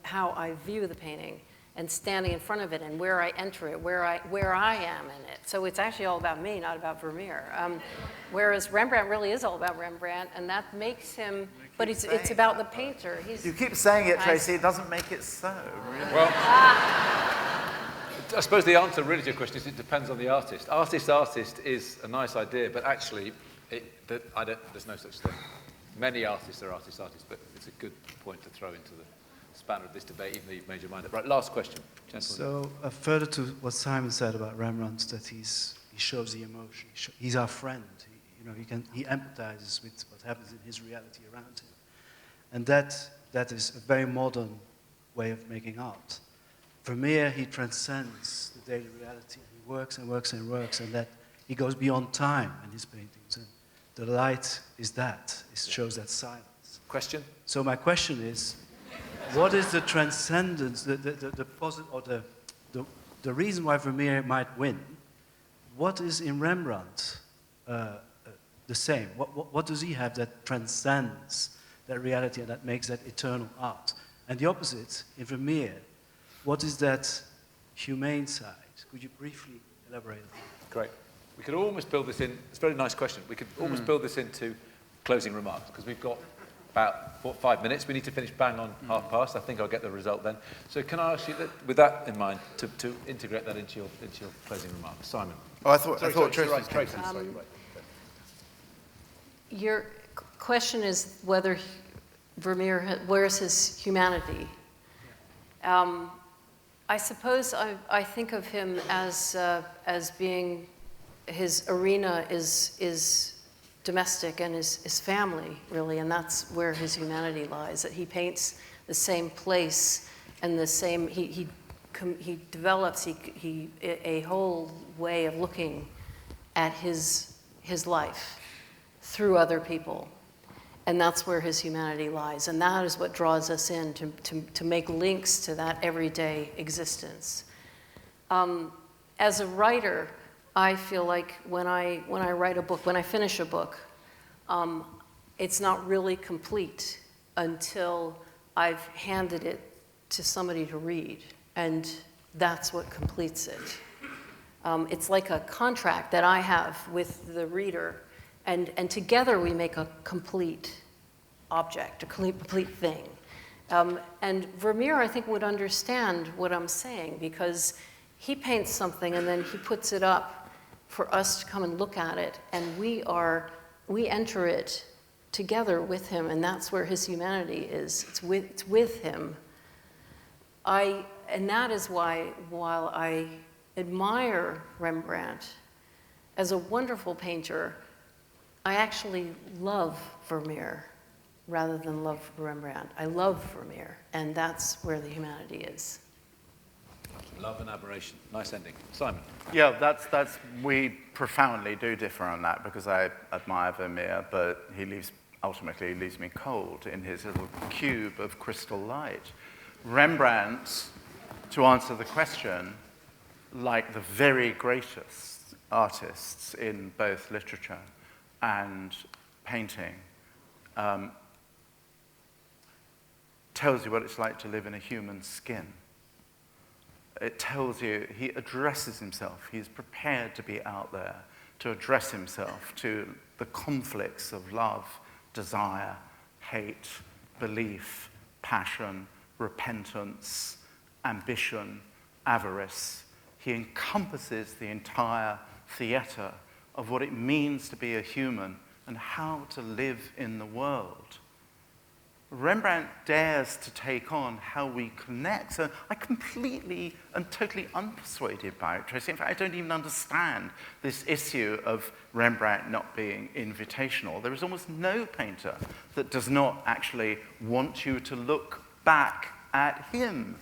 how I view the painting, and standing in front of it, and where I enter it, where I am in it. So it's actually all about me, not about Vermeer. Whereas Rembrandt really is all about Rembrandt, and that makes him, but it's about the painter. You keep saying it, Tracy, it doesn't make it so, really. Well, I suppose the answer really to your question is it depends on the artist. Artist is a nice idea, but actually, there's no such thing. Many artists are artists, but it's a good point to throw into the spanner of this debate, even though you've made your mind up. Right, last question, gentlemen. So further to what Simon said about Rembrandt, that he shows the emotion. He's our friend. He empathizes with what happens in his reality around him, and that is a very modern way of making art. Vermeer, he transcends the daily reality. He works and works and works, and that he goes beyond time in his paintings. And the light is that. It shows that silence. Question? So my question is, what is the transcendence, the reason why Vermeer might win? What is in Rembrandt the same? What does he have that transcends that reality and that makes that eternal art? And the opposite, in Vermeer, what is that humane side? Could you briefly elaborate on that? Great. We could almost build this in, it's a very nice question, we could almost build this into closing remarks, because we've got about 5 minutes. We need to finish bang on past. I think I'll get the result then. So can I ask you, with that in mind, to integrate that into your closing remarks? Simon. Oh, I thought Tracy was Tracy. Your question is whether Vermeer, where's his humanity? I suppose I think of him as being, his arena is domestic and his family, really, and that's where his humanity lies, that he paints the same place and the same, he develops a whole way of looking at his life through other people. And that's where his humanity lies. And that is what draws us in to make links to that everyday existence. As a writer, I feel like when I write a book, when I finish a book, it's not really complete until I've handed it to somebody to read. And that's what completes it. It's like a contract that I have with the reader. And together we make a complete object, a complete thing. And Vermeer, I think, would understand what I'm saying, because he paints something and then he puts it up for us to come and look at it, and we enter it together with him, and that's where his humanity is. It's with him. and that is why, while I admire Rembrandt as a wonderful painter, I actually love Vermeer rather than love Rembrandt. I love Vermeer, and that's where the humanity is. Love and admiration. Nice ending. Simon. Yeah, we profoundly do differ on that, because I admire Vermeer, but ultimately leaves me cold in his little cube of crystal light. Rembrandt, to answer the question, like the very greatest artists in both literature and painting, tells you what it's like to live in a human skin. It tells you, he addresses himself. He's prepared to be out there, to address himself to the conflicts of love, desire, hate, belief, passion, repentance, ambition, avarice. He encompasses the entire theater of what it means to be a human and how to live in the world. Rembrandt dares to take on how we connect. So I'm completely and totally unpersuaded by it, Tracy. In fact, I don't even understand this issue of Rembrandt not being invitational. There is almost no painter that does not actually want you to look back at him.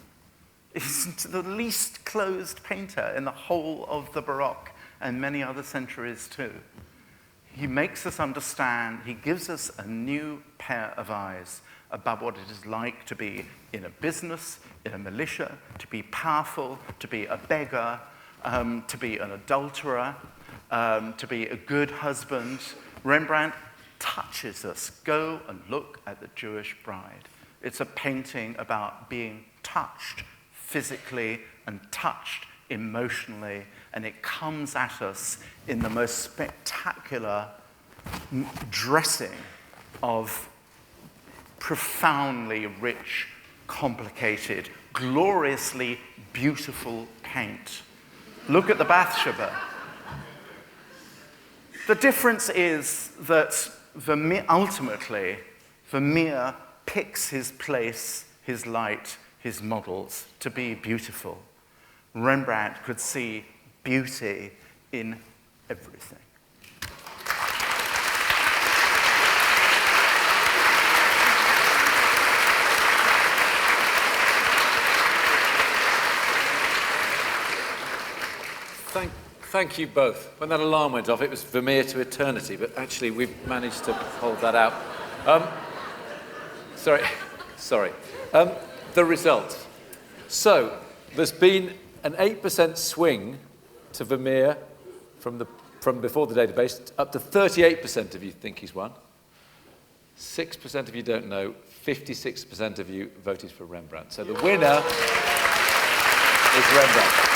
He's the least closed painter in the whole of the Baroque and many other centuries too. He makes us understand, he gives us a new pair of eyes about what it is like to be in a business, in a militia, to be powerful, to be a beggar, to be an adulterer, to be a good husband. Rembrandt touches us. Go and look at the Jewish bride. It's a painting about being touched physically and touched emotionally, and it comes at us in the most spectacular dressing of profoundly rich, complicated, gloriously beautiful paint. Look at the Bathsheba. The difference is that ultimately, Vermeer picks his place, his light, his models to be beautiful. Rembrandt could see beauty in everything. Thank you both. When that alarm went off, it was Vermeer to eternity, but actually we've managed to hold that out. Sorry. The results. So, there's been an 8% swing to Vermeer from before the database, up to 38% of you think he's won. 6% of you don't know. 56% of you voted for Rembrandt. So the winner is Rembrandt.